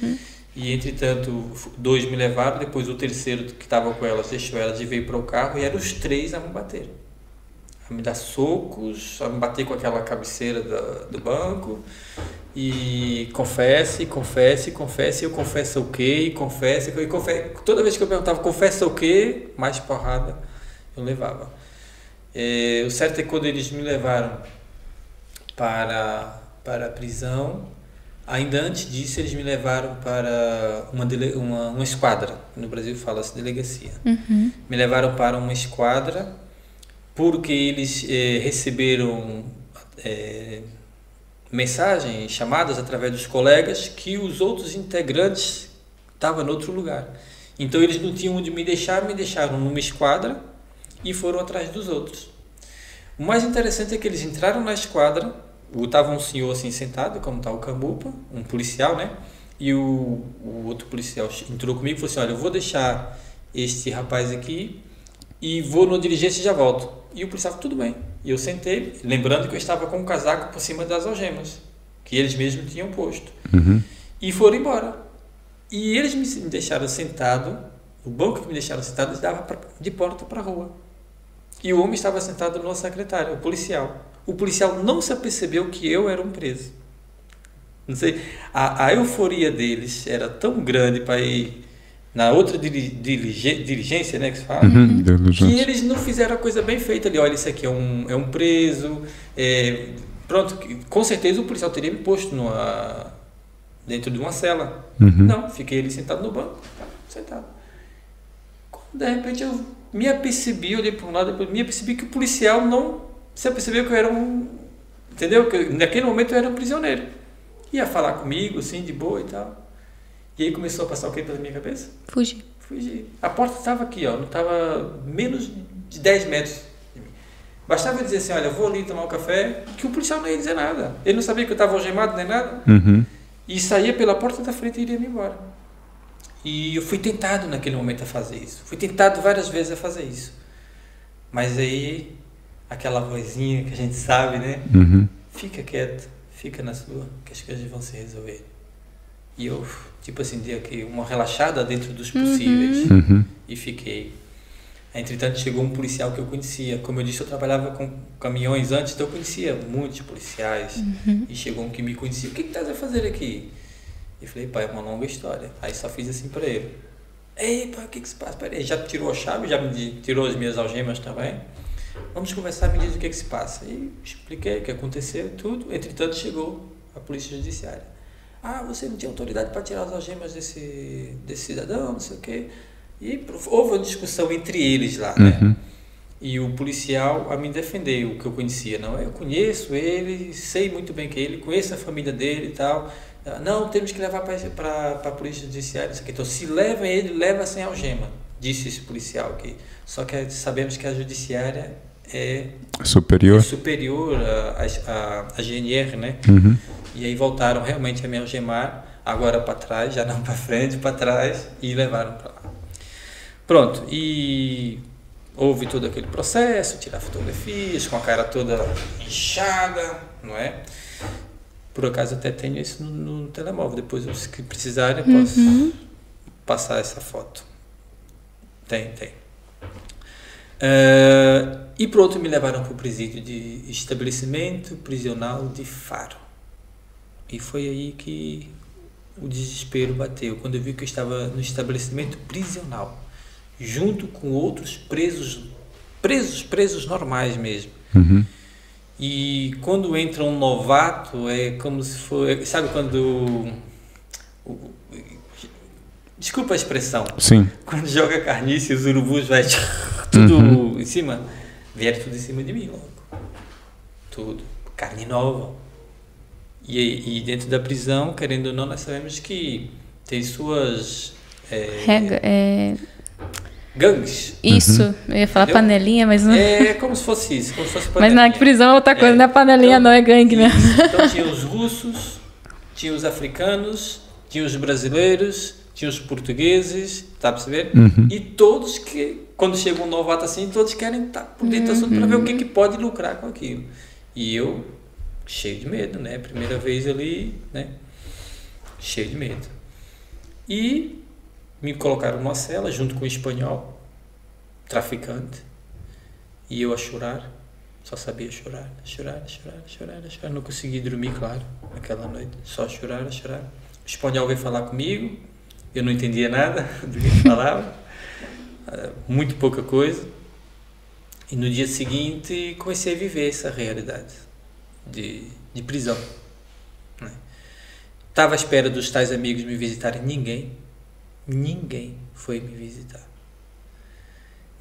E, entretanto, 2 me levaram. Depois o terceiro que estava com elas deixou elas e veio para o carro. E eram os 3 a me bater. A me dar socos, a me bater com aquela cabeceira do banco. E confesse. Eu confesso o quê? Confesso. Toda vez que eu perguntava confessa o quê, mais porrada eu levava. O certo é que quando eles me levaram para a prisão, ainda antes disso eles me levaram para uma esquadra. No Brasil fala-se delegacia. Me levaram para uma esquadra porque eles receberam mensagens, chamadas através dos colegas que os outros integrantes estavam em outro lugar. Então eles não tinham onde me deixaram numa esquadra e foram atrás dos outros. O mais interessante é que eles entraram na esquadra, estava um senhor assim sentado, como está o Cambupa, um policial, né? E o outro policial entrou comigo e falou assim: olha, eu vou deixar este rapaz aqui e vou no diligência e já volto. E o policial falou: tudo bem. E eu sentei, lembrando que eu estava com um casaco por cima das algemas, que eles mesmos tinham posto. E foram embora. E eles me deixaram sentado, o banco que me deixaram sentado dava de porta para a rua. E o homem estava sentado no secretário, o policial. O policial não se apercebeu que eu era um preso. Não sei, a euforia deles era tão grande para ir na outra diligência, né, que se fala, que eles não fizeram a coisa bem feita ali. Olha, isso aqui é um preso. Pronto, com certeza o policial teria me posto dentro de uma cela. Não, fiquei ali sentado no banco, sentado. De repente eu me apercebi, olhei para um lado, depois me apercebi que o policial não se apercebeu que eu era entendeu? Que naquele momento eu era um prisioneiro. Ia falar comigo, assim, de boa e tal. E aí começou a passar o que pela minha cabeça? Fugir. A porta estava aqui, ó, não estava menos de 10 metros de mim. Bastava dizer assim: olha, eu vou ali tomar um café, que o policial não ia dizer nada. Ele não sabia que eu estava algemado nem nada. E saía pela porta da frente e iria me embora. E eu fui tentado naquele momento a fazer isso. Fui tentado várias vezes a fazer isso. Mas aí, aquela vozinha que a gente sabe, né? Fica quieto, fica na sua, que as coisas vão se resolver. E eu, tipo assim, dei aqui uma relaxada dentro dos possíveis. E fiquei. Entretanto, chegou um policial que eu conhecia. Como eu disse, eu trabalhava com caminhões antes, então eu conhecia muitos policiais. E chegou um que me conhecia. O que estás a fazer aqui? Eu falei: pai, é uma longa história. Aí só fiz assim para ele: ei, pai, o que se passa? Peraí, já tirou a chave, já me tirou as minhas algemas também. Vamos conversar, me diz o que se passa. E expliquei o que aconteceu, tudo. Entretanto, chegou a polícia judiciária. Ah, você não tinha autoridade para tirar as algemas desse cidadão, não sei o quê. E houve uma discussão entre eles lá, né? E o policial a me defender, o que eu conhecia. Não, eu conheço ele, sei muito bem que ele, conheço a família dele e tal. Não, temos que levar para a polícia judiciária. Então, se leva ele, leva sem algema, disse esse policial aqui. Só que sabemos que a judiciária é superior à GNR, né? E aí voltaram realmente a me algemar, agora para trás, já não para frente, para trás, e levaram para lá. Pronto, e houve todo aquele processo, tirar fotografias, com a cara toda inchada, não é? Por acaso até tenho isso no telemóvel, depois se precisarem eu posso passar essa foto. Tem. E pronto, me levaram para o presídio de estabelecimento prisional de Faro. E foi aí que o desespero bateu, quando eu vi que eu estava no estabelecimento prisional, junto com outros presos normais mesmo. E quando entra um novato, é como se for... Sabe quando... Desculpa a expressão. Sim. Quando joga carniça e os urubus vai tudo em cima. Vieram tudo em cima de mim logo. Tudo. Carne nova. E dentro da prisão, querendo ou não, nós sabemos que tem suas... gangues. Isso, eu ia falar entendeu? Panelinha, mas não... É como se fosse isso, como se fosse panelinha. Mas na prisão é outra coisa, não é panelinha então, não, é gangue mesmo. Então tinha os russos, tinha os africanos, tinha os brasileiros, tinha os portugueses, tá a perceber? E todos que, quando chega um novato assim, todos querem estar por dentro do assunto para ver o que pode lucrar com aquilo. E eu, cheio de medo, né? Primeira vez ali, né? Cheio de medo. E me colocaram numa cela junto com o espanhol, traficante, e eu a chorar, só sabia chorar. Não consegui dormir, claro, naquela noite, só chorar. O espanhol veio falar comigo, eu não entendia nada do que ele falava, muito pouca coisa, e no dia seguinte comecei a viver essa realidade de prisão. Estava à espera dos tais amigos me visitarem, ninguém foi me visitar.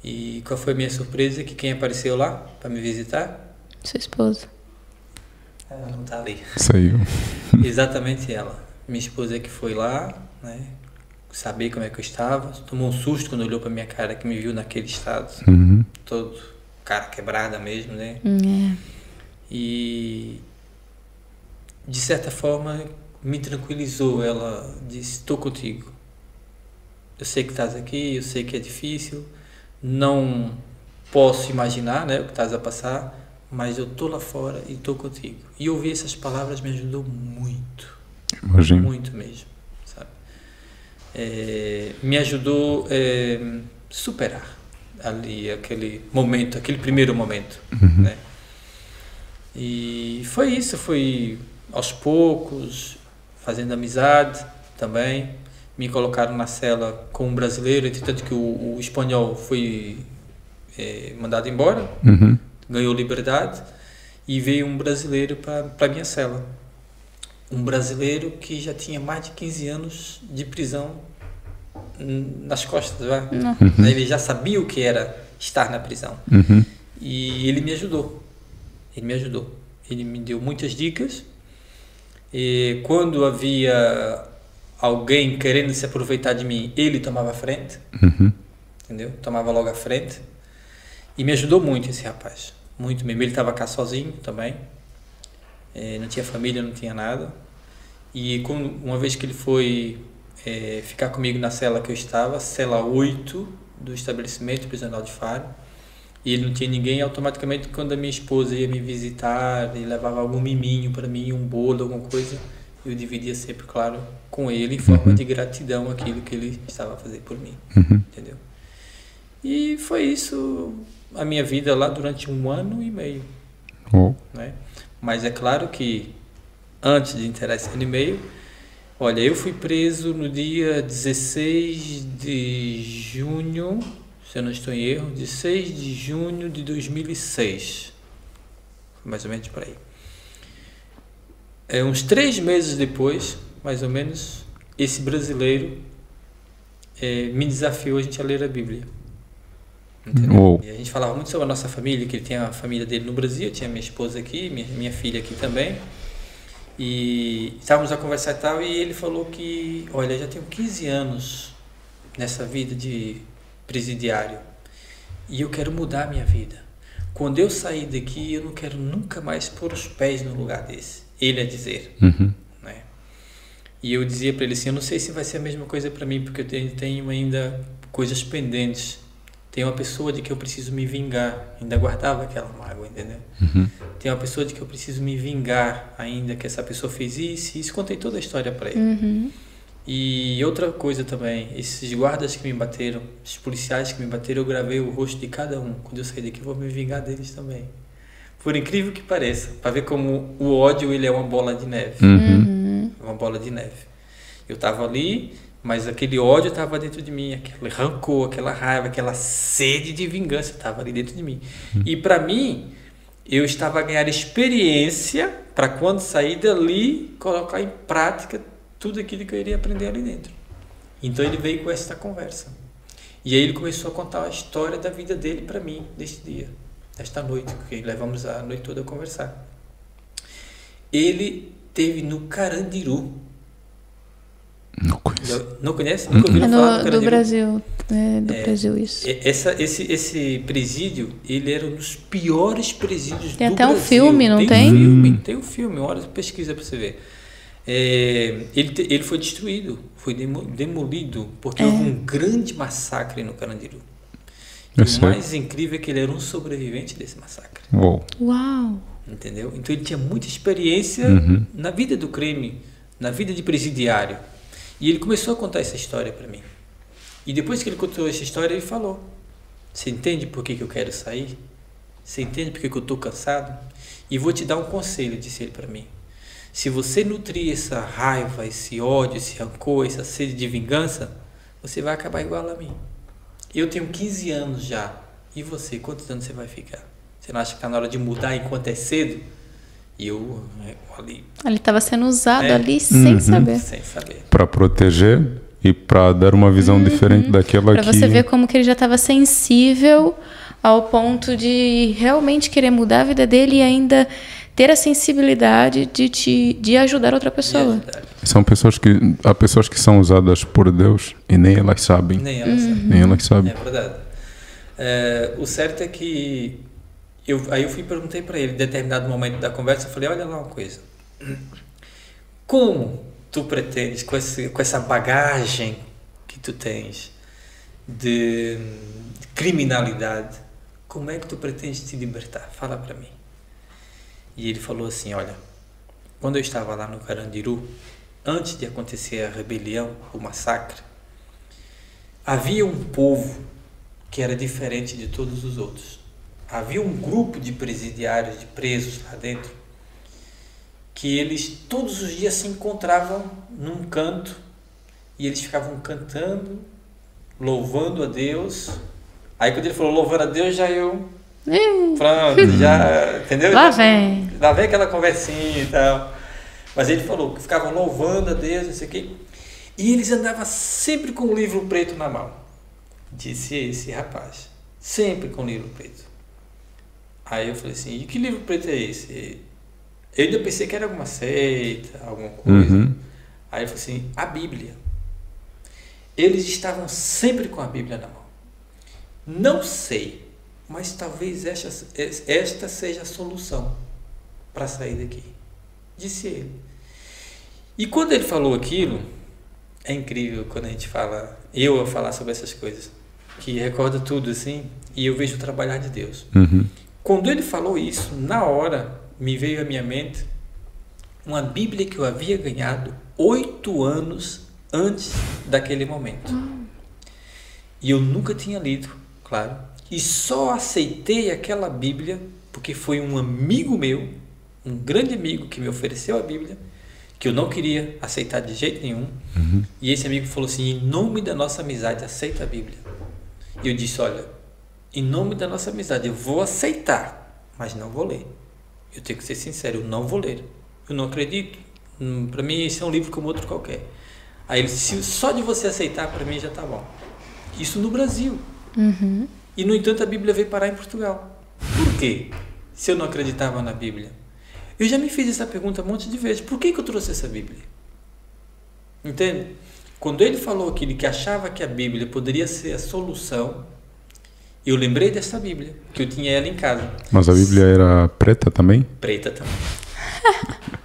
E qual foi a minha surpresa? Que quem apareceu lá para me visitar? Sua esposa. Ela não está ali. Saiu. Exatamente ela. Minha esposa que foi lá, né? Saber como é que eu estava. Tomou um susto quando olhou para minha cara, que me viu naquele estado. Todo cara quebrada mesmo, né? E de certa forma me tranquilizou. Ela disse: estou contigo. Eu sei que estás aqui, eu sei que é difícil, não posso imaginar, né, o que estás a passar, mas eu estou lá fora e estou contigo. E ouvir essas palavras me ajudou muito. Imagino. Muito mesmo, sabe? Me ajudou a superar ali aquele momento, aquele primeiro momento, né? E foi isso, foi aos poucos, fazendo amizade também. Me colocaram na cela com um brasileiro, entretanto que o espanhol foi mandado embora, ganhou liberdade, e veio um brasileiro para a minha cela. Um brasileiro que já tinha mais de 15 anos de prisão nas costas. Ele já sabia o que era estar na prisão. E ele me ajudou. Ele me deu muitas dicas. E quando havia alguém querendo se aproveitar de mim, ele tomava a frente, entendeu? Tomava logo a frente, e me ajudou muito esse rapaz, muito mesmo. Ele estava cá sozinho também, não tinha família, não tinha nada, e uma vez que ele foi ficar comigo na cela que eu estava, cela 8 do estabelecimento prisional de Faro, e ele não tinha ninguém, automaticamente quando a minha esposa ia me visitar e levava algum miminho para mim, um bolo, alguma coisa, eu dividia sempre, claro, com ele, em forma de gratidão, aquilo que ele estava a fazer por mim, entendeu? E foi isso a minha vida lá durante 1 ano e meio, né? Mas é claro que antes de entrar esse ano e meio, olha, eu fui preso no dia 16 de junho, se eu não estou em erro, 16 de junho de 2006, mais ou menos por aí. Uns 3 meses depois, mais ou menos, esse brasileiro me desafiou a gente a ler a Bíblia. Entendeu? E a gente falava muito sobre a nossa família, que ele tinha a família dele no Brasil, tinha minha esposa aqui, minha filha aqui também. E estávamos a conversar e tal, e ele falou que, olha, eu já tenho 15 anos nessa vida de presidiário e eu quero mudar a minha vida. Quando eu sair daqui, eu não quero nunca mais pôr os pés no lugar desse. Ele a dizer, né? E eu dizia para ele assim, eu não sei se vai ser a mesma coisa para mim, porque eu tenho ainda coisas pendentes, tem uma pessoa de que eu preciso me vingar, ainda guardava aquela mágoa, entendeu? Tem uma pessoa de que eu preciso me vingar ainda, que essa pessoa fez isso, contei toda a história para ele. E outra coisa também, esses guardas que me bateram, esses policiais que me bateram, eu gravei o rosto de cada um. Quando eu sair daqui, eu vou me vingar deles também. Por incrível que pareça, para ver como o ódio ele é uma bola de neve. uma bola de neve. Eu estava ali, mas aquele ódio estava dentro de mim, aquele rancor, aquela raiva, aquela sede de vingança estava ali dentro de mim. E para mim, eu estava a ganhar experiência para quando sair dali, colocar em prática tudo aquilo que eu iria aprender ali dentro. Então ele veio com essa conversa. E aí ele começou a contar a história da vida dele para mim, deste dia, desta noite, que levamos a noite toda a conversar. Ele teve no Carandiru. Não conheço. Não conhece? Nunca ouviram falar do Carandiru? Do Brasil. Do Brasil, isso. Esse presídio, ele era um dos piores presídios do Brasil. Tem até um filme, não tem? Tem um filme, uma hora de pesquisa para você ver. Ele foi destruído, foi demolido, porque houve um grande massacre no Carandiru. E o mais incrível é que ele era um sobrevivente desse massacre. Uau! Entendeu? Então ele tinha muita experiência na vida do crime, na vida de presidiário. E ele começou a contar essa história para mim. E depois que ele contou essa história, ele falou: você entende por que eu quero sair? Você entende por que eu estou cansado? E vou te dar um conselho, disse ele para mim. Se você nutrir essa raiva, esse ódio, esse rancor, essa sede de vingança, você vai acabar igual a mim. Eu tenho 15 anos já. E você, quantos anos você vai ficar? Você não acha que está na hora de mudar enquanto é cedo? E eu ali... Ele estava sendo usado ali sem saber. Sem saber. Para proteger e para dar uma visão diferente daquela pra você ver como que ele já estava sensível ao ponto de realmente querer mudar a vida dele e ainda ter a sensibilidade de ajudar outra pessoa. Há pessoas que são usadas por Deus e nem elas sabem. Nem elas sabem. É verdade. O certo é que aí eu perguntei para ele, em determinado momento da conversa, eu falei: olha lá uma coisa. Como tu pretendes, com essa bagagem que tu tens de criminalidade, como é que tu pretendes te libertar? Fala para mim. E ele falou assim: olha, quando eu estava lá no Carandiru, antes de acontecer a rebelião, o massacre, havia um povo que era diferente de todos os outros. Havia um grupo de presidiários, de presos lá dentro, que eles todos os dias se encontravam num canto e eles ficavam cantando, louvando a Deus. Aí quando ele falou louvando a Deus, já eu... Pronto, já... Entendeu? Lá vem aquela conversinha e tal. Mas ele falou que ficavam louvando a Deus, não sei o quê. E eles andavam sempre com um livro preto na mão. Disse esse rapaz. Sempre com um livro preto. Aí eu falei assim: e que livro preto é esse? Eu ainda pensei que era alguma seita, alguma coisa. Aí eu falei assim: a Bíblia. Eles estavam sempre com a Bíblia na mão. Não sei, mas talvez esta seja a solução para sair daqui. Disse ele. E quando ele falou aquilo, é incrível quando a gente fala, eu a falar sobre essas coisas, que recorda tudo assim, e eu vejo o trabalhar de Deus. Quando ele falou isso, na hora, me veio à minha mente uma Bíblia que eu havia ganhado 8 anos antes daquele momento. E eu nunca tinha lido, claro. E só aceitei aquela Bíblia porque foi um amigo meu, um grande amigo que me ofereceu a Bíblia, que eu não queria aceitar de jeito nenhum. E esse amigo falou assim: em nome da nossa amizade, aceita a Bíblia. E eu disse: olha, em nome da nossa amizade, eu vou aceitar, mas não vou ler. Eu tenho que ser sincero, eu não vou ler. Eu não acredito. Para mim, esse é um livro como outro qualquer. Aí ele disse: só de você aceitar, para mim já está bom. Isso no Brasil. E, no entanto, a Bíblia veio parar em Portugal. Por quê? Se eu não acreditava na Bíblia. Eu já me fiz essa pergunta um monte de vezes. Por que eu trouxe essa Bíblia? Entende? Quando ele falou aquilo, que achava que a Bíblia poderia ser a solução, eu lembrei dessa Bíblia, que eu tinha ela em casa. Mas a Bíblia era preta também? Preta também.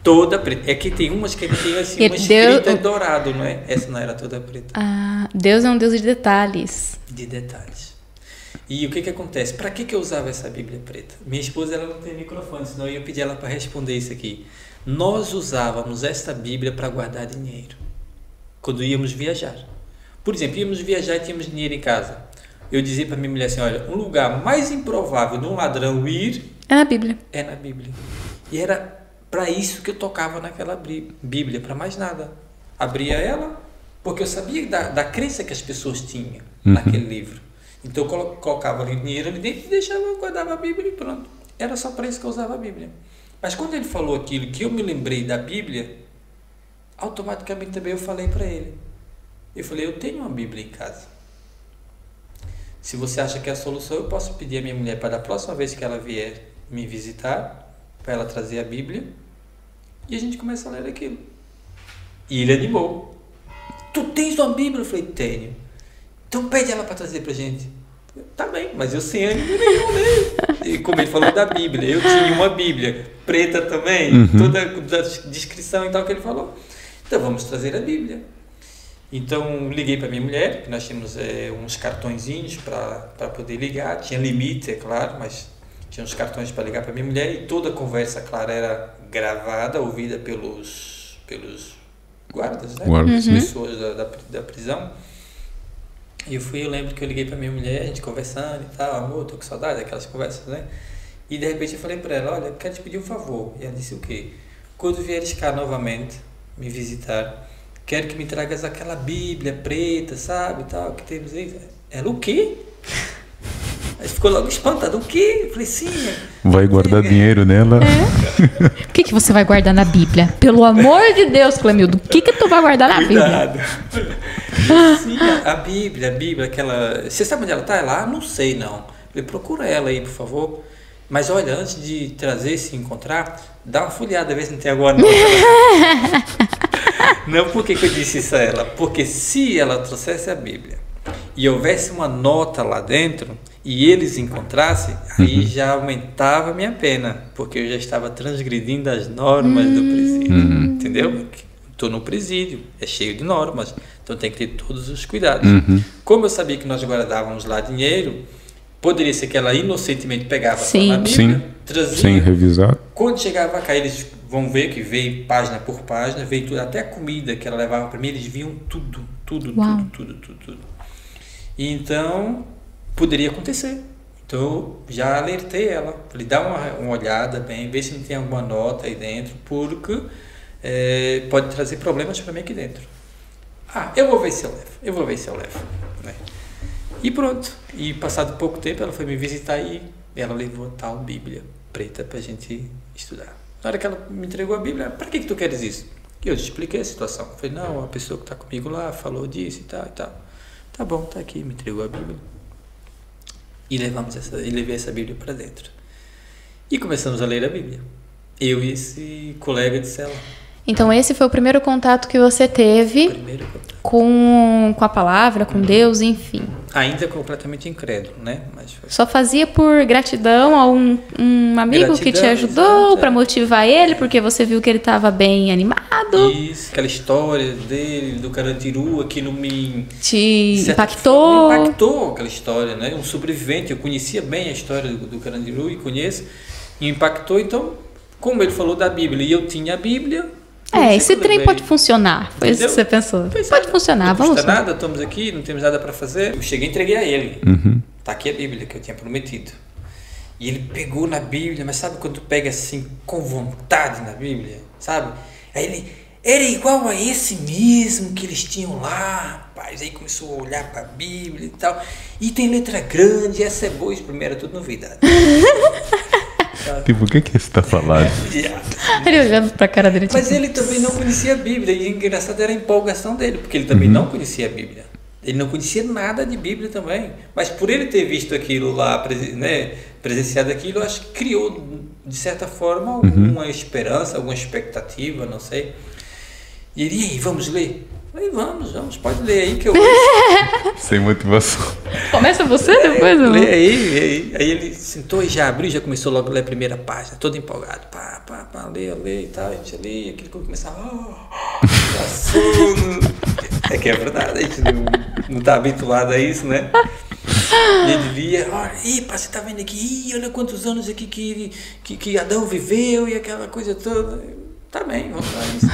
Toda preta. É que tem umas que tem assim, uma escrita dourado, não é? Essa não era toda preta. Deus é um Deus de detalhes. De detalhes. E o que acontece? Para que eu usava essa Bíblia preta? Minha esposa, ela não tem microfone, senão eu ia pedir ela para responder isso aqui. Nós usávamos esta Bíblia para guardar dinheiro quando íamos viajar. Por exemplo, íamos viajar e tínhamos dinheiro em casa. Eu dizia para minha mulher assim: olha, um lugar mais improvável de um ladrão ir... é na Bíblia. É na Bíblia. E era para isso que eu tocava naquela Bíblia, para mais nada. Abria ela, porque eu sabia da crença que as pessoas tinham naquele livro. Então eu colocava dinheiro ali dentro e guardava a Bíblia e pronto. Era só para isso que eu usava a Bíblia. Mas quando ele falou aquilo que eu me lembrei da Bíblia, automaticamente também eu falei para ele. Eu falei, eu tenho uma Bíblia em casa. Se você acha que é a solução, eu posso pedir a minha mulher para a próxima vez que ela vier me visitar, para ela trazer a Bíblia, e a gente começa a ler aquilo. E ele animou. Tu tens uma Bíblia? Eu falei, tenho. Então pede ela para trazer para a gente. Tá bem, mas eu sem ânimo nenhum, né? E como ele falou da Bíblia, eu tinha uma Bíblia preta também, toda a descrição e tal que ele falou. Então vamos trazer a Bíblia. Então liguei para minha mulher, que nós tínhamos uns cartõezinhos para poder ligar, tinha limite, é claro, mas tinha uns cartões para ligar para minha mulher, e toda a conversa, claro, era gravada, ouvida pelos guardas, né? As pessoas da prisão. E eu lembro que eu liguei para minha mulher, a gente conversando e tal, amor, tô com saudade daquelas conversas, né? E de repente eu falei para ela, olha, eu quero te pedir um favor. E ela disse o quê? Quando vieres cá novamente me visitar, quero que me tragas aquela Bíblia preta, sabe, tal, que temos aí. Ela, o quê? Aí ficou logo espantado, o quê? Eu falei, sim. Vai guardar dinheiro nela? O que você vai guardar na Bíblia? Pelo amor de Deus, Clemildo, o que tu vai guardar na Bíblia? Sim, a Bíblia, aquela... Você sabe onde ela está? Ela, não sei, não. Eu falei, procura ela aí, por favor. Mas olha, antes de trazer, se encontrar, dá uma folheada, vê se não tem alguma nota. Não, por que eu disse isso a ela? Porque se ela trouxesse a Bíblia e houvesse uma nota lá dentro e eles encontrassem, aí já aumentava a minha pena, porque eu já estava transgredindo as normas do presídio, entendeu? Estou no presídio, é cheio de normas, então tem que ter todos os cuidados. Como eu sabia que nós guardávamos lá dinheiro, poderia ser que ela inocentemente pegava a Bíblia, trazia, sem revisar. Quando chegava cá, eles vão ver que veio página por página, veio tudo, até a comida que ela levava para mim, eles viam tudo. E então, poderia acontecer. Então, eu já alertei ela, falei, dá uma olhada bem, vê se não tem alguma nota aí dentro, porque pode trazer problemas para mim aqui dentro. Eu vou ver se eu levo, né? E pronto. E passado pouco tempo ela foi me visitar e ela levou tal Bíblia preta pra gente estudar. Na hora que ela me entregou a Bíblia, para que tu queres isso? E eu te expliquei a situação. Eu falei, não, a pessoa que está comigo lá falou disso e tal e tal. Tá bom, tá aqui, me entregou a Bíblia. E levei essa Bíblia para dentro. E começamos a ler a Bíblia. Eu e esse colega de cela. Então esse foi o primeiro contato que você teve com a palavra, com Deus, enfim. Ainda completamente incrédulo, né? Mas foi... Só fazia por gratidão a um amigo que te ajudou para motivar ele, porque você viu que ele estava bem animado. Isso, aquela história dele, do Carandiru, aquilo me... Te impactou? Me impactou aquela história, né? Um sobrevivente, eu conhecia bem a história do Carandiru e conheço, e impactou. Então, como ele falou da Bíblia e eu tinha a Bíblia... esse trem pode funcionar. Foi isso que você pensou. Pode funcionar, vamos lá. Não custa nada, estamos aqui, não temos nada para fazer. Eu cheguei e entreguei a ele. Tá aqui a Bíblia que eu tinha prometido. E ele pegou na Bíblia, mas sabe quando tu pega assim, com vontade na Bíblia? Sabe? Aí ele, era igual a esse mesmo que eles tinham lá, rapaz. Aí começou a olhar para a Bíblia e tal. E tem letra grande, essa é boa. Isso primeiro era tudo novidade. Tipo, o que você está falando? Ele olhando pra cara dele. Mas ele também não conhecia a Bíblia. E engraçado era a empolgação dele, porque ele também não conhecia a Bíblia. Ele não conhecia nada de Bíblia também. Mas por ele ter visto aquilo lá, né, presenciado aquilo, eu acho que criou, de certa forma, alguma esperança, alguma expectativa, não sei. E ele, e aí, vamos ler? Eu falei, vamos, pode ler aí que eu... Sem motivação. Começa você depois? Lê aí. Aí ele sentou e já abriu, já começou logo a ler a primeira página, todo empolgado. Lê e tal, a gente lia, aquilo que começava... sono. É que é verdade, a gente não está habituado a isso, né? E ele lia, olha, você tá vendo aqui, olha quantos anos aqui que Adão viveu e aquela coisa toda... Tá bem, vamos lá isso.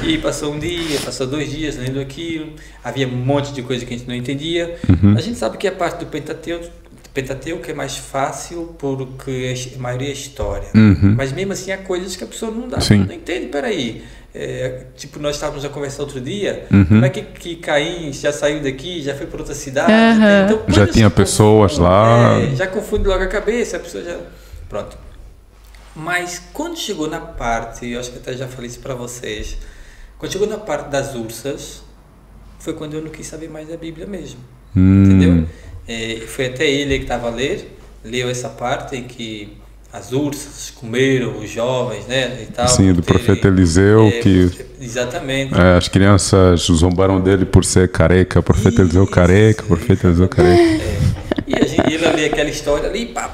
E passou um dia, passou 2 dias lendo aquilo, havia um monte de coisa que a gente não entendia. A gente sabe que a parte do Pentateuco Pentateuco é mais fácil porque a maioria é história. Mas mesmo assim há coisas que a pessoa não dá, não entende. Peraí, tipo, nós estávamos a conversar outro dia, como é que Caim já saiu daqui, já foi para outra cidade, então, já tinha pessoas lá, já confunde logo a cabeça, a pessoa já... Pronto. Mas quando chegou na parte, eu acho que até já falei isso para vocês, quando chegou na parte das ursas, foi quando eu não quis saber mais da Bíblia mesmo. Entendeu? Foi até ele que estava a leu essa parte em que as ursas comeram os jovens, né, e tal. Sim, do profeta Eliseu, que exatamente. As crianças zombaram dele por ser careca, profeta Eliseu careca, profeta Eliseu careca. E ele lê aquela história ali, pá.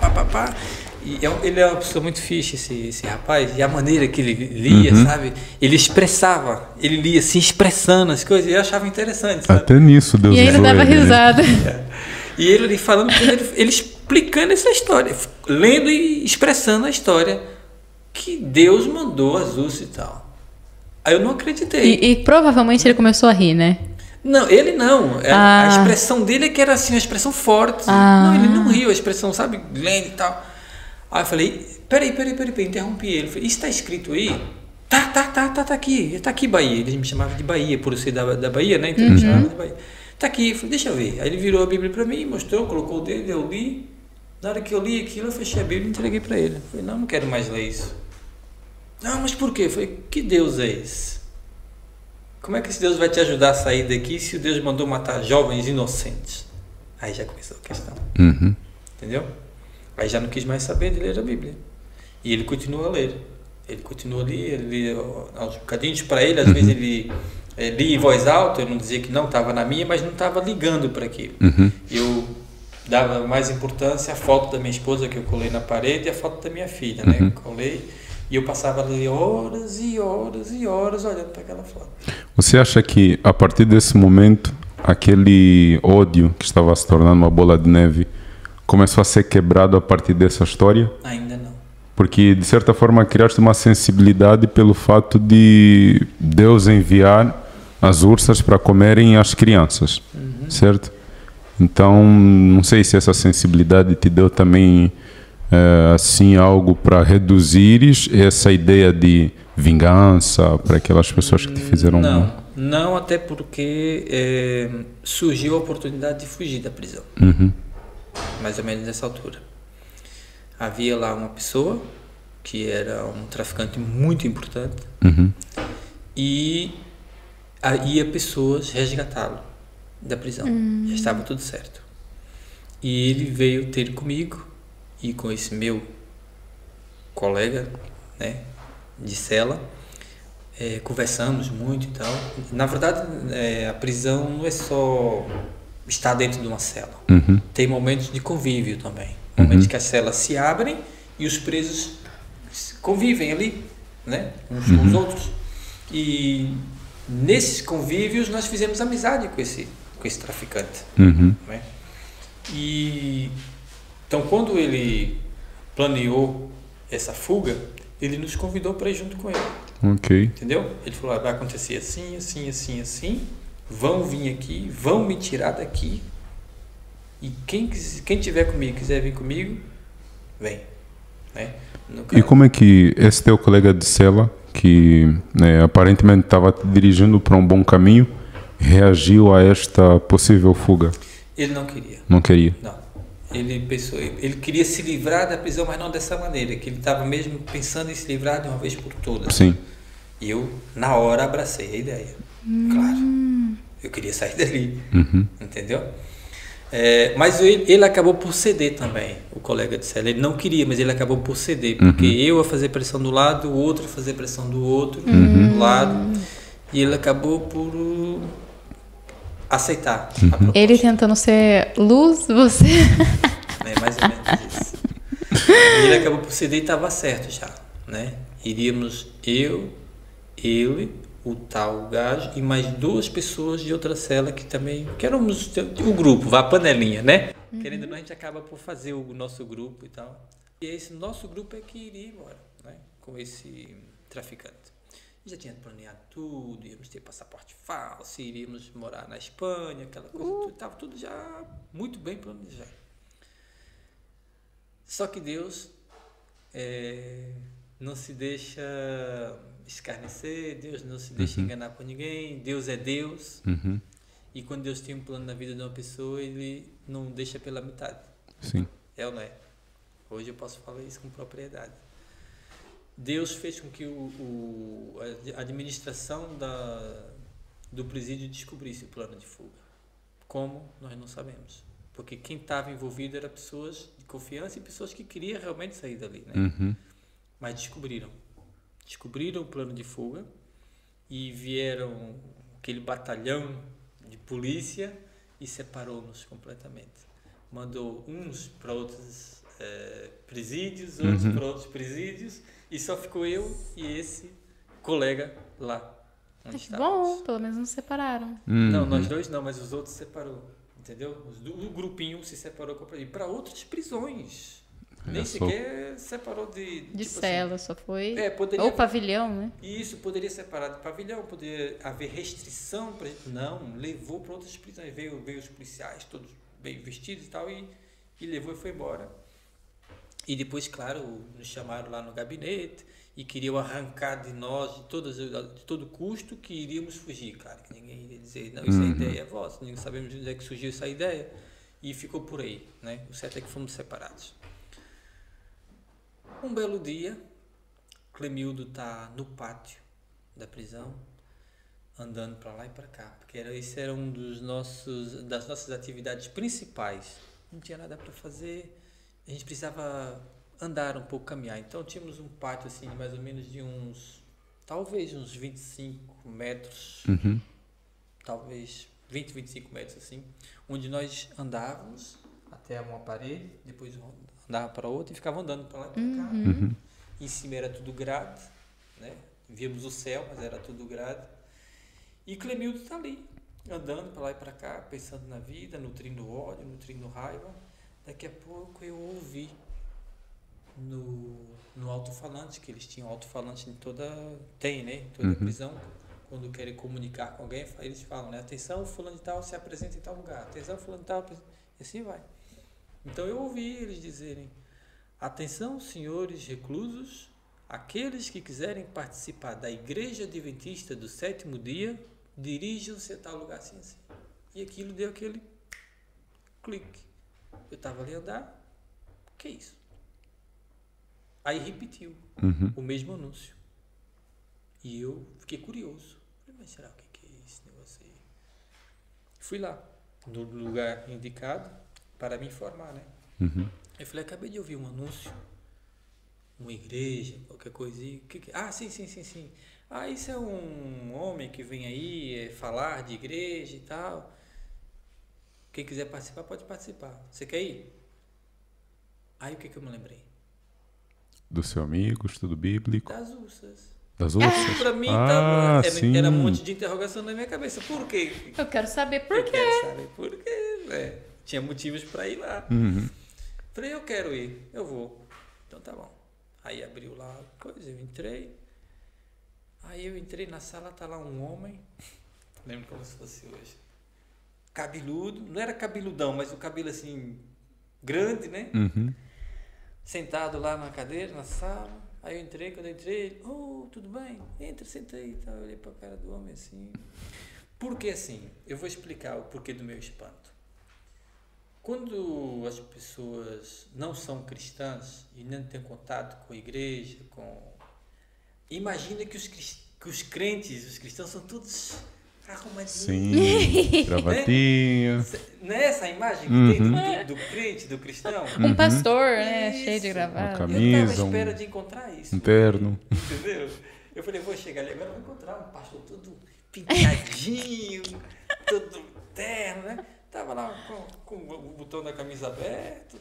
E ele é uma pessoa muito fixe, esse rapaz, e a maneira que ele lia, sabe? Ele expressava, ele lia assim, expressando as coisas, e eu achava interessante, sabe? Até nisso Deus usou ele. E ele dava risada. E ele ali falando, ele explicando essa história, lendo e expressando a história que Deus mandou as ursas e tal. Aí eu não acreditei. E provavelmente ele começou a rir, né? Não, ele não. A expressão dele é que era assim, uma expressão forte. Não, ele não riu, a expressão, sabe, lendo e tal. Aí eu falei, peraí, interrompi ele. Falei, isso está escrito aí? Tá aqui Bahia. Eles me chamavam de Bahia, por eu ser da Bahia, né? Então me chamavam de Bahia. Tá aqui, eu falei, deixa eu ver. Aí ele virou a Bíblia para mim, mostrou, colocou o dedo, eu li. Na hora que eu li aquilo, eu fechei a Bíblia e entreguei para ele. Eu falei, não quero mais ler isso. Não, mas por quê? Eu falei, que Deus é esse? Como é que esse Deus vai te ajudar a sair daqui se o Deus mandou matar jovens inocentes? Aí já começou a questão. Entendeu? Aí já não quis mais saber de ler a Bíblia. E ele continua a ler. Ele continua ali, ele lia aos bocadinhos para ele, às vezes ele lia em voz alta, eu não dizia que não estava na minha, mas não estava ligando para aquilo. Eu dava mais importância à foto da minha esposa que eu colei na parede e à foto da minha filha, né? Colei, e eu passava ali horas e horas e horas olhando para aquela foto. Você acha que a partir desse momento, aquele ódio que estava se tornando uma bola de neve começou a ser quebrado a partir dessa história? Ainda não. Porque, de certa forma, criaste uma sensibilidade pelo fato de Deus enviar as ursas para comerem as crianças, certo? Então, não sei se essa sensibilidade te deu também, assim, algo para reduzires essa ideia de vingança para aquelas pessoas que te fizeram mal. Não, até porque surgiu a oportunidade de fugir da prisão. Mais ou menos nessa altura. Havia lá uma pessoa que era um traficante muito importante e ia pessoas resgatá-lo da prisão. Já estava tudo certo. E ele veio ter comigo e com esse meu colega, né, de cela, conversamos muito e tal. Na verdade, a prisão não é só estar dentro de uma cela. Tem momentos de convívio também. Momentos que as celas se abrem e os presos convivem ali, né, uns com os outros. E nesses convívios nós fizemos amizade com esse traficante. Né? E então, quando ele planeou essa fuga, ele nos convidou para ir junto com ele. Entendeu? Ele falou, vai acontecer assim, assim, assim, assim. Vão vir aqui, vão me tirar daqui. E quem tiver comigo, quiser vir comigo, vem. Né? E como é que esse teu colega de cela, que, né, aparentemente estava te dirigindo para um bom caminho, reagiu a esta possível fuga? Ele não queria. Não queria? Não. Ele pensou, ele queria se livrar da prisão, mas não dessa maneira, que ele estava mesmo pensando em se livrar de uma vez por todas. Sim. E eu, na hora, abracei a ideia. Claro. Eu queria sair dali. Entendeu? Mas ele acabou por ceder também, o colega de cela. Ele não queria, mas ele acabou por ceder, porque eu a fazer pressão do lado, o outro a fazer pressão do outro do lado, e ele acabou por aceitar a proposta. Ele tentando ser luz, você... Mais ou menos isso. E ele acabou por ceder e estava certo já, né? Iríamos ele, o tal gajo e mais 2 pessoas de outra cela que também, que éramos o grupo, a panelinha, né? Querendo ou não, a gente acaba por fazer o nosso grupo e tal. E esse nosso grupo é que iria embora, né? Com esse traficante. Já tinha planeado tudo, íamos ter passaporte falso, iríamos morar na Espanha, aquela coisa, estava tudo já muito bem planejado. Só que Deus não se deixa escarnecer, Deus não se deixa enganar por ninguém, Deus é Deus. E quando Deus tem um plano na vida de uma pessoa, Ele não deixa pela metade. Sim. É ou não é? Hoje eu posso falar isso com propriedade. Deus fez com que a administração do presídio descobrisse o plano de fuga. Como? Nós não sabemos. Porque quem estava envolvido eram pessoas de confiança e pessoas que queriam realmente sair dali, né? Mas descobriram o plano de fuga e vieram aquele batalhão de polícia e separou-nos completamente. Mandou uns para outros presídios, outros para outros presídios, e só ficou eu e esse colega lá. Bom, pelo menos nos separaram. Não, nós dois não, mas os outros separou. Entendeu? O grupinho se separou completamente. Para outras prisões. Nem sequer separou de tipo cela, assim, só foi. Poderia, ou pavilhão, né? Isso, poderia separar de pavilhão, poderia haver restrição. Não, levou para outras prisões. Veio os policiais, todos bem vestidos e tal, e levou e foi embora. E depois, claro, nos chamaram lá no gabinete e queriam arrancar de nós, de todo custo, que iríamos fugir. Claro que ninguém iria dizer, não, isso é ideia é vossa, ninguém sabemos de onde é que surgiu essa ideia. E ficou por aí, né? O certo é que fomos separados. Um belo dia, Clemildo está no pátio da prisão, andando para lá e para cá, porque esse era um das nossas atividades principais. Não tinha nada para fazer, a gente precisava andar um pouco, caminhar. Então tínhamos um pátio assim, mais ou menos de talvez uns 25 metros, talvez 25 metros assim, onde nós andávamos até uma parede, depois andava para outra e ficava andando para lá e para cá. Em cima era tudo grade, né? Víamos o céu, mas era tudo grade. E Clemildo está ali, andando para lá e para cá, pensando na vida, nutrindo ódio, nutrindo raiva. Daqui a pouco eu ouvi no alto-falante, que eles tinham alto-falante em toda prisão. Quando querem comunicar com alguém, eles falam, né? Atenção, fulano de tal se apresenta em tal lugar. Atenção, fulano de tal, e assim vai. Então eu ouvi eles dizerem: atenção, senhores reclusos, aqueles que quiserem participar da Igreja Adventista do Sétimo Dia, dirijam-se a tal lugar assim, assim. E aquilo deu aquele clique. Eu estava ali a andar, o que é isso? Aí repetiu o mesmo anúncio. E eu fiquei curioso. Falei, mas será o que é esse negócio aí? Fui lá, no lugar indicado, para me informar, né? Eu falei, acabei de ouvir um anúncio, uma igreja, qualquer coisinha. Sim. Ah, isso é um homem que vem aí falar de igreja e tal. Quem quiser participar, pode participar. Você quer ir? Aí o que eu me lembrei? Do seu amigo, estudo bíblico. Das ursas. Das ursas? Para mim, era um monte de interrogação na minha cabeça. Por quê? Eu quero saber por quê. Né? Tinha motivos para ir lá. Falei, eu quero ir, eu vou. Então tá bom. Aí abriu lá a coisa, eu entrei. Aí eu entrei na sala, tá lá um homem. Lembro como se fosse hoje. Cabeludo, não era cabeludão, mas o cabelo assim, grande, né? Sentado lá na cadeira, na sala. Aí eu entrei, quando eu entrei, tudo bem? Entra, senta aí. Tá? Eu olhei pra cara do homem assim. Por que assim? Eu vou explicar o porquê do meu espanto. Quando as pessoas não são cristãs e não têm contato com a igreja, imagina que os crentes, os cristãos são todos arrumadinhos. Sim, gravatinha. Não é essa imagem que tem do crente, do cristão? Um pastor, né? Cheio de gravata. Uma camisa, eu estava à espera de encontrar isso. Um terno. Entendeu? Eu falei, vou chegar ali agora, vou encontrar um pastor todo pintadinho, todo terno, né? Tava lá com o botão da camisa aberto,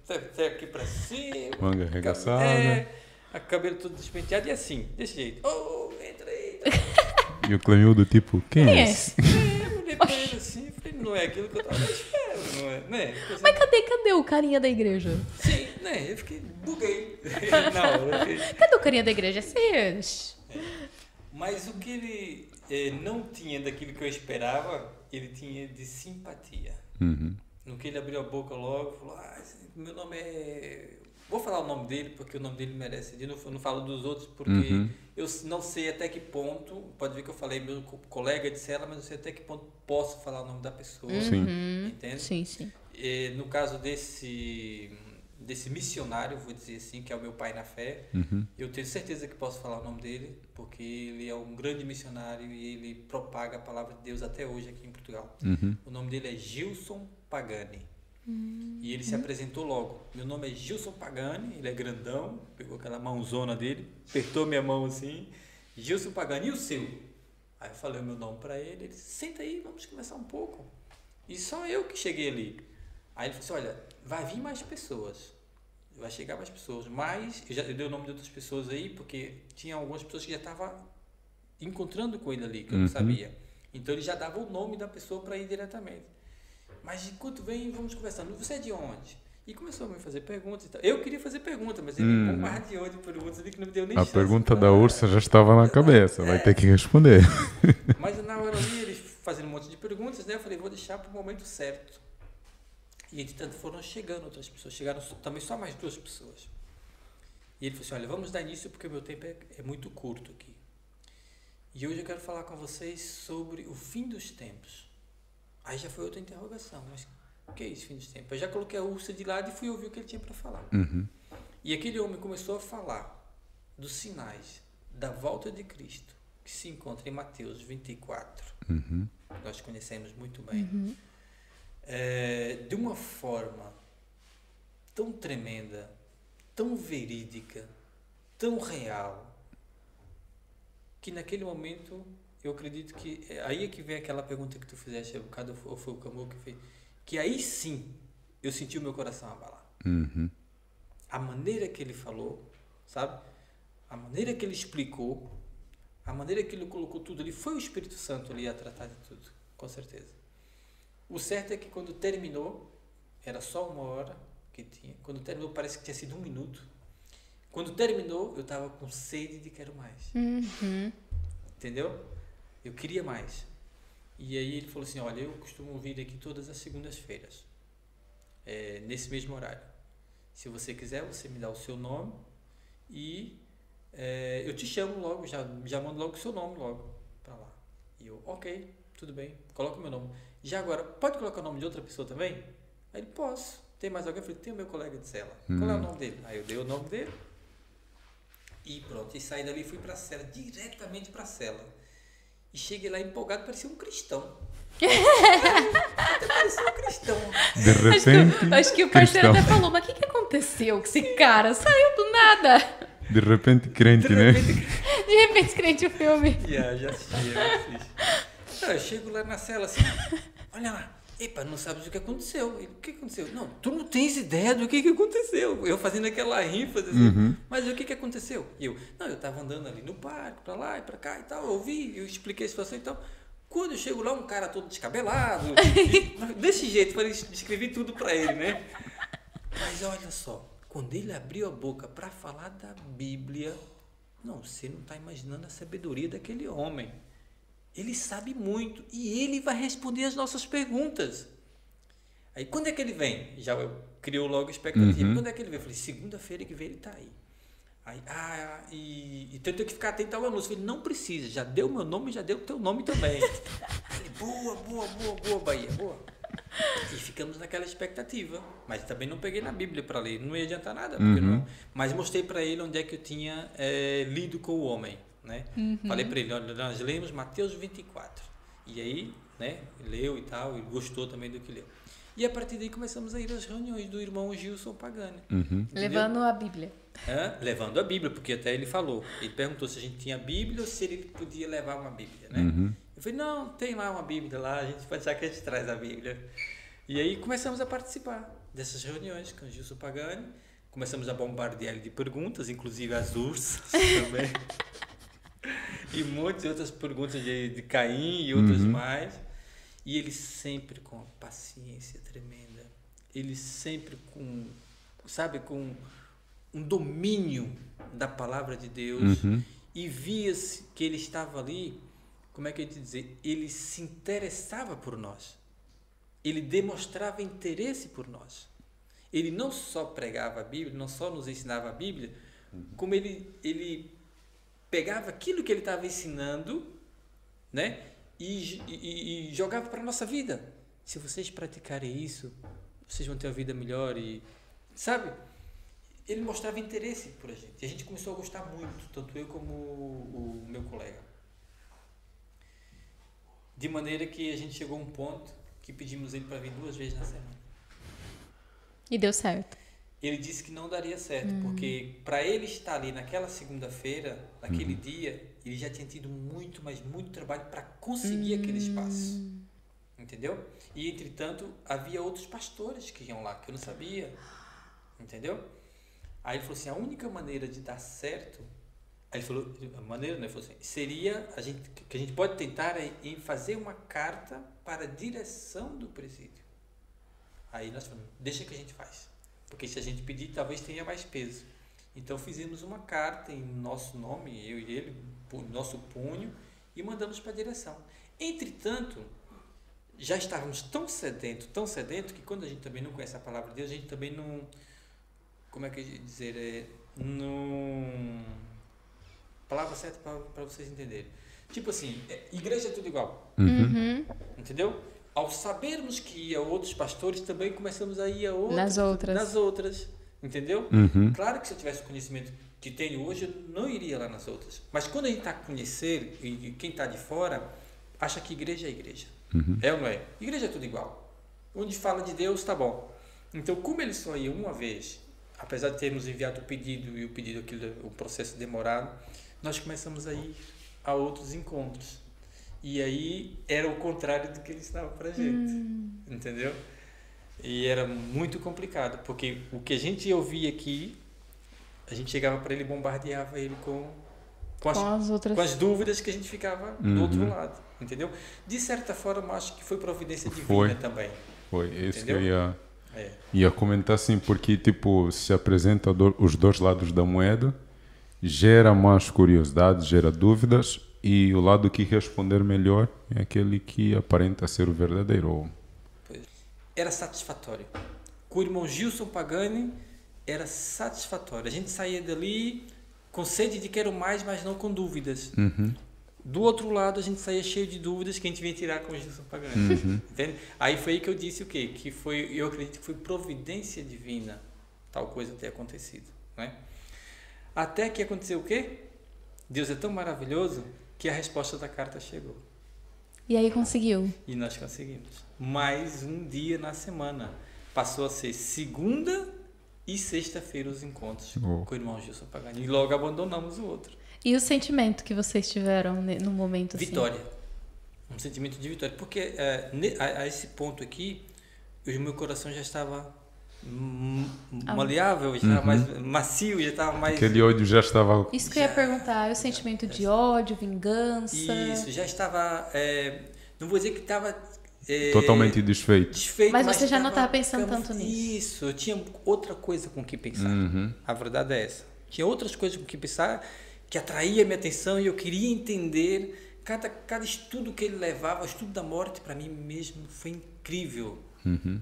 até aqui pra cima. Manga arregaçada. A cabelo todo despenteado e assim, desse jeito. Entra aí. E o Clemildo, tipo, quem é esse? Eu olhei pra ele assim, falei, não é aquilo que eu tava esperando, não é? Né? Mas cadê o carinha da igreja? Sim, né? Eu fiquei, buguei. Cadê o carinha da igreja? Mas o que ele não tinha daquilo que eu esperava, ele tinha de simpatia. no que ele abriu a boca logo, falou, meu nome é... Vou falar o nome dele, porque o nome dele merece. Eu não falo dos outros, porque eu não sei até que ponto, pode ver que eu falei meu colega de cela, mas não sei até que ponto posso falar o nome da pessoa. Sim. Entende? Sim, sim. E, no caso desse missionário, vou dizer assim, que é o meu pai na fé, eu tenho certeza que posso falar o nome dele, porque ele é um grande missionário e ele propaga a palavra de Deus até hoje aqui em Portugal. O nome dele é Gilson Pagani. E ele se apresentou logo. Meu nome é Gilson Pagani, ele é grandão, pegou aquela mãozona dele, apertou minha mão assim, Gilson Pagani, e o seu? Aí eu falei o meu nome para ele, ele disse, senta aí, vamos conversar um pouco. E só eu que cheguei ali. Aí ele falou assim, olha, vai vir mais pessoas, vai chegar mais pessoas, mas eu dei o nome de outras pessoas aí, porque tinha algumas pessoas que já estavam encontrando com ele ali, que eu não sabia. Então ele já dava o nome da pessoa para ir diretamente. Mas enquanto vem, vamos conversando. Você é de onde? E começou a me fazer perguntas. Eu queria fazer pergunta, mas ele me bombardeou de perguntas ali que não me deu nem chance. A pergunta da Ursa já estava na cabeça, vai ter que responder. Mas na hora ali, eles fazendo um monte de perguntas, né? Eu falei, vou deixar para o momento certo. E entretanto foram chegando outras pessoas. Chegaram também só mais 2 pessoas. E ele falou assim, olha, vamos dar início porque o meu tempo é muito curto aqui. E hoje eu quero falar com vocês sobre o fim dos tempos. Aí já foi outra interrogação, mas o que é isso, fim dos tempos? Eu já coloquei a Ursa de lado e fui ouvir o que ele tinha para falar. E aquele homem começou a falar dos sinais da volta de Cristo, que se encontra em Mateus 24. Nós conhecemos muito bem. De uma forma tão tremenda, tão verídica, tão real, que naquele momento... Eu acredito que aí é que vem aquela pergunta que tu fizeste, ou foi o Camu que fez, que aí sim eu senti o meu coração abalar. A maneira que ele falou, sabe? A maneira que ele explicou, a maneira que ele colocou tudo ali, foi o Espírito Santo ali a tratar de tudo, com certeza. O certo é que quando terminou, era só 1 hora que tinha, quando terminou parece que tinha sido 1 minuto. Quando terminou, eu estava com sede de quero mais. Entendeu? Eu queria mais. E aí ele falou assim, olha, eu costumo vir aqui todas as segundas-feiras, nesse mesmo horário. Se você quiser, você me dá o seu nome e eu te chamo logo, já mando logo o seu nome logo para lá. E eu, ok, tudo bem, coloca o meu nome. Já agora, pode colocar o nome de outra pessoa também? Aí ele, posso. Tem mais alguém? Eu falei, tem o meu colega de cela. Qual é o nome dele? Aí eu dei o nome dele e pronto. E saí dali e fui para a cela, diretamente para a cela. E cheguei lá empolgado, parecia um cristão. Até parecia um cristão. De repente, acho que o parceiro até falou, mas o que aconteceu com esse cara? Saiu do nada. De repente crente, né? De repente crente o filme. Já assisti, eu chego lá na cela assim, olha lá. Epa, não sabes o que aconteceu. Ele, o que aconteceu? Não, tu não tens ideia do que aconteceu. Eu fazendo aquela ênfase assim, mas o que aconteceu? E eu estava andando ali no parque, pra lá e pra cá e tal, eu ouvi, eu expliquei a situação e tal. Quando eu chego lá, um cara todo descabelado, desse jeito, para descrever tudo pra ele, né? Mas olha só, quando ele abriu a boca para falar da Bíblia, não, você não está imaginando a sabedoria daquele homem. Ele sabe muito e ele vai responder as nossas perguntas. Aí, quando é que ele vem? Já criou logo a expectativa. Quando é que ele vem? Eu falei, segunda-feira que vem ele está aí. E então eu tenho que ficar atento ao anúncio. Eu falei, não precisa, já deu meu nome, já deu o teu nome também. Eu falei, boa, Bahia, boa. E ficamos naquela expectativa. Mas também não peguei na Bíblia para ler, não ia adiantar nada. Porque não, mas mostrei para ele onde é que eu tinha lido com o homem. Né? Falei para ele, olha, nós lemos Mateus 24. E aí, né, leu e tal, ele gostou também do que leu. E a partir daí começamos a ir às reuniões do irmão Gilson Pagani. Levando a Bíblia. Levando a Bíblia, porque até ele falou. Ele perguntou se a gente tinha Bíblia ou se ele podia levar uma Bíblia, né? Eu falei, não, tem lá uma Bíblia lá, a gente pode achar que a gente traz a Bíblia. E aí começamos a participar dessas reuniões com o Gilson Pagani. Começamos a bombardear ele de perguntas, inclusive as ursas também. E muitas outras perguntas de Caim e outras mais. E ele sempre com uma paciência tremenda. Ele sempre com um domínio da palavra de Deus. E via-se que ele estava ali, como é que eu ia te dizer? Ele se interessava por nós. ele demonstrava interesse por nós. Ele não só pregava a Bíblia, não só nos ensinava a Bíblia, como ele pegava aquilo que ele estava ensinando, né, e jogava para a nossa vida. Se vocês praticarem isso, vocês vão ter uma vida melhor. E, sabe, ele mostrava interesse por a gente. E a gente começou a gostar muito, tanto eu como o meu colega. De maneira que a gente chegou a um ponto que pedimos ele para vir 2 vezes na semana. E deu certo. Ele disse que não daria certo, porque para ele estar ali naquela segunda-feira, naquele dia, ele já tinha tido muito, mas muito trabalho para conseguir aquele espaço. Entendeu? E, entretanto, havia outros pastores que iam lá, que eu não sabia. Entendeu? Aí ele falou assim, a única maneira de dar certo... Aí ele falou, a maneira, né? Ele falou assim, seria, que a gente pode tentar em fazer uma carta para a direção do presídio. Aí nós falamos, deixa que a gente faz. Porque se a gente pedir, talvez tenha mais peso. Então fizemos uma carta em nosso nome, eu e ele, nosso punho, e mandamos para a direção. Entretanto, já estávamos tão sedento, que quando a gente também não conhece a palavra de Deus, a gente também não... Como é que eu ia dizer? Não... Palavra certa para vocês entenderem. Tipo assim, igreja é tudo igual. Entendeu? Ao sabermos que ia outros pastores, também começamos a ir a outras. Nas outras. Entendeu? Claro que se eu tivesse o conhecimento que tenho hoje, eu não iria lá nas outras. Mas quando a gente está a conhecer, e quem está de fora, acha que igreja é igreja. É ou não é? Igreja é tudo igual. Onde fala de Deus, tá bom. Então, como ele só ia uma vez, apesar de termos enviado o pedido, e o pedido aquilo, um processo demorado, nós começamos a ir a outros encontros. E aí era o contrário do que ele ensinava pra gente. Entendeu? E era muito complicado, porque o que a gente ouvia aqui, a gente chegava para ele e bombardeava ele com as dúvidas que a gente ficava do outro lado. Entendeu? De certa forma, acho que foi providência divina também. Foi, isso que eu ia comentar, assim, porque tipo, se apresenta os 2 lados da moeda, gera mais curiosidade, gera dúvidas, e o lado que responder melhor é aquele que aparenta ser o verdadeiro. Era satisfatório. Com o irmão Gilson Pagani, era satisfatório. A gente saía dali com sede de quero mais, mas não com dúvidas. Do outro lado, a gente saía cheio de dúvidas que a gente vinha tirar com o Gilson Pagani. Entende? Aí foi aí que eu disse o quê? Que foi, eu acredito que foi providência divina tal coisa ter acontecido. Né? Até que aconteceu o quê? Deus é tão maravilhoso que a resposta da carta chegou. E aí conseguiu. E nós conseguimos. Mais um dia na semana. Passou a ser segunda e sexta-feira os encontros com o irmão Gilson Pagani. E logo abandonamos o outro. E o sentimento que vocês tiveram no momento assim? Vitória. Um sentimento de vitória. Porque a esse ponto aqui, o meu coração já estava maleável, já estava mais macio, já estava mais... Aquele ódio já estava... Isso que eu ia perguntar, o sentimento de ódio, vingança... Isso, já estava... não vou dizer que estava... totalmente desfeito. Mas você já não estava pensando tanto nisso. Isso, eu tinha outra coisa com que pensar. A verdade é essa. Tinha outras coisas com que pensar que atraía a minha atenção e eu queria entender. Cada estudo que ele levava, o estudo da morte, para mim mesmo foi incrível.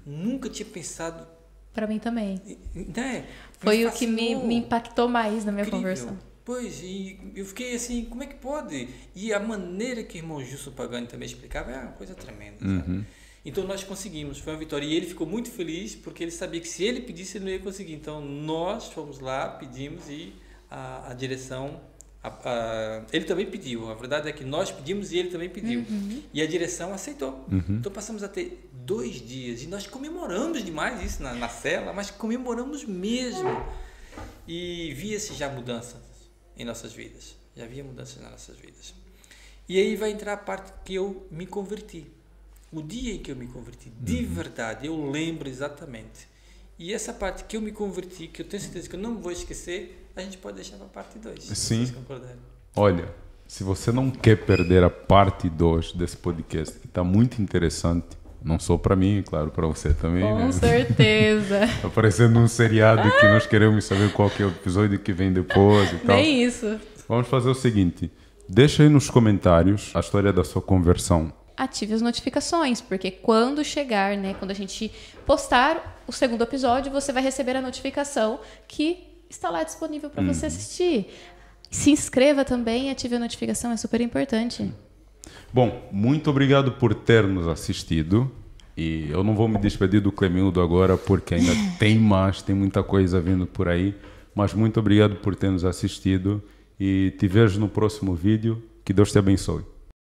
Nunca tinha pensado... Para mim também. Né? Foi o que me impactou mais na minha conversão. Pois, e eu fiquei assim, como é que pode? E a maneira que o irmão Gilson Pagani também explicava é uma coisa tremenda. Sabe? Então nós conseguimos, foi uma vitória. E ele ficou muito feliz porque ele sabia que se ele pedisse, ele não ia conseguir. Então nós fomos lá, pedimos e a direção... ele também pediu, a verdade é que nós pedimos e ele também pediu. E a direção aceitou. Então passamos a ter 2 dias e nós comemoramos demais isso na cela, mas comemoramos mesmo. E via-se já mudanças em nossas vidas. Já havia mudanças nas nossas vidas. E aí vai entrar a parte que eu me converti. O dia em que eu me converti, de verdade, eu lembro exatamente. E essa parte que eu me converti, que eu tenho certeza que eu não vou esquecer, a gente pode deixar para a parte 2. Sim. Olha, se você não quer perder a parte 2 desse podcast, que está muito interessante, não só para mim, claro, para você também. Com certeza. Aparecendo num seriado que nós queremos saber qual que é o episódio que vem depois e tal. Bem isso. Vamos fazer o seguinte, deixa aí nos comentários a história da sua conversão. ative as notificações, porque quando chegar, né, quando a gente postar o segundo episódio, você vai receber a notificação que está lá disponível para você assistir. Se inscreva também e ative a notificação, é super importante. Bom, muito obrigado por ter nos assistido. E eu não vou me despedir do Clemildo agora, porque ainda tem muita coisa vindo por aí. Mas muito obrigado por ter nos assistido e te vejo no próximo vídeo. Que Deus te abençoe.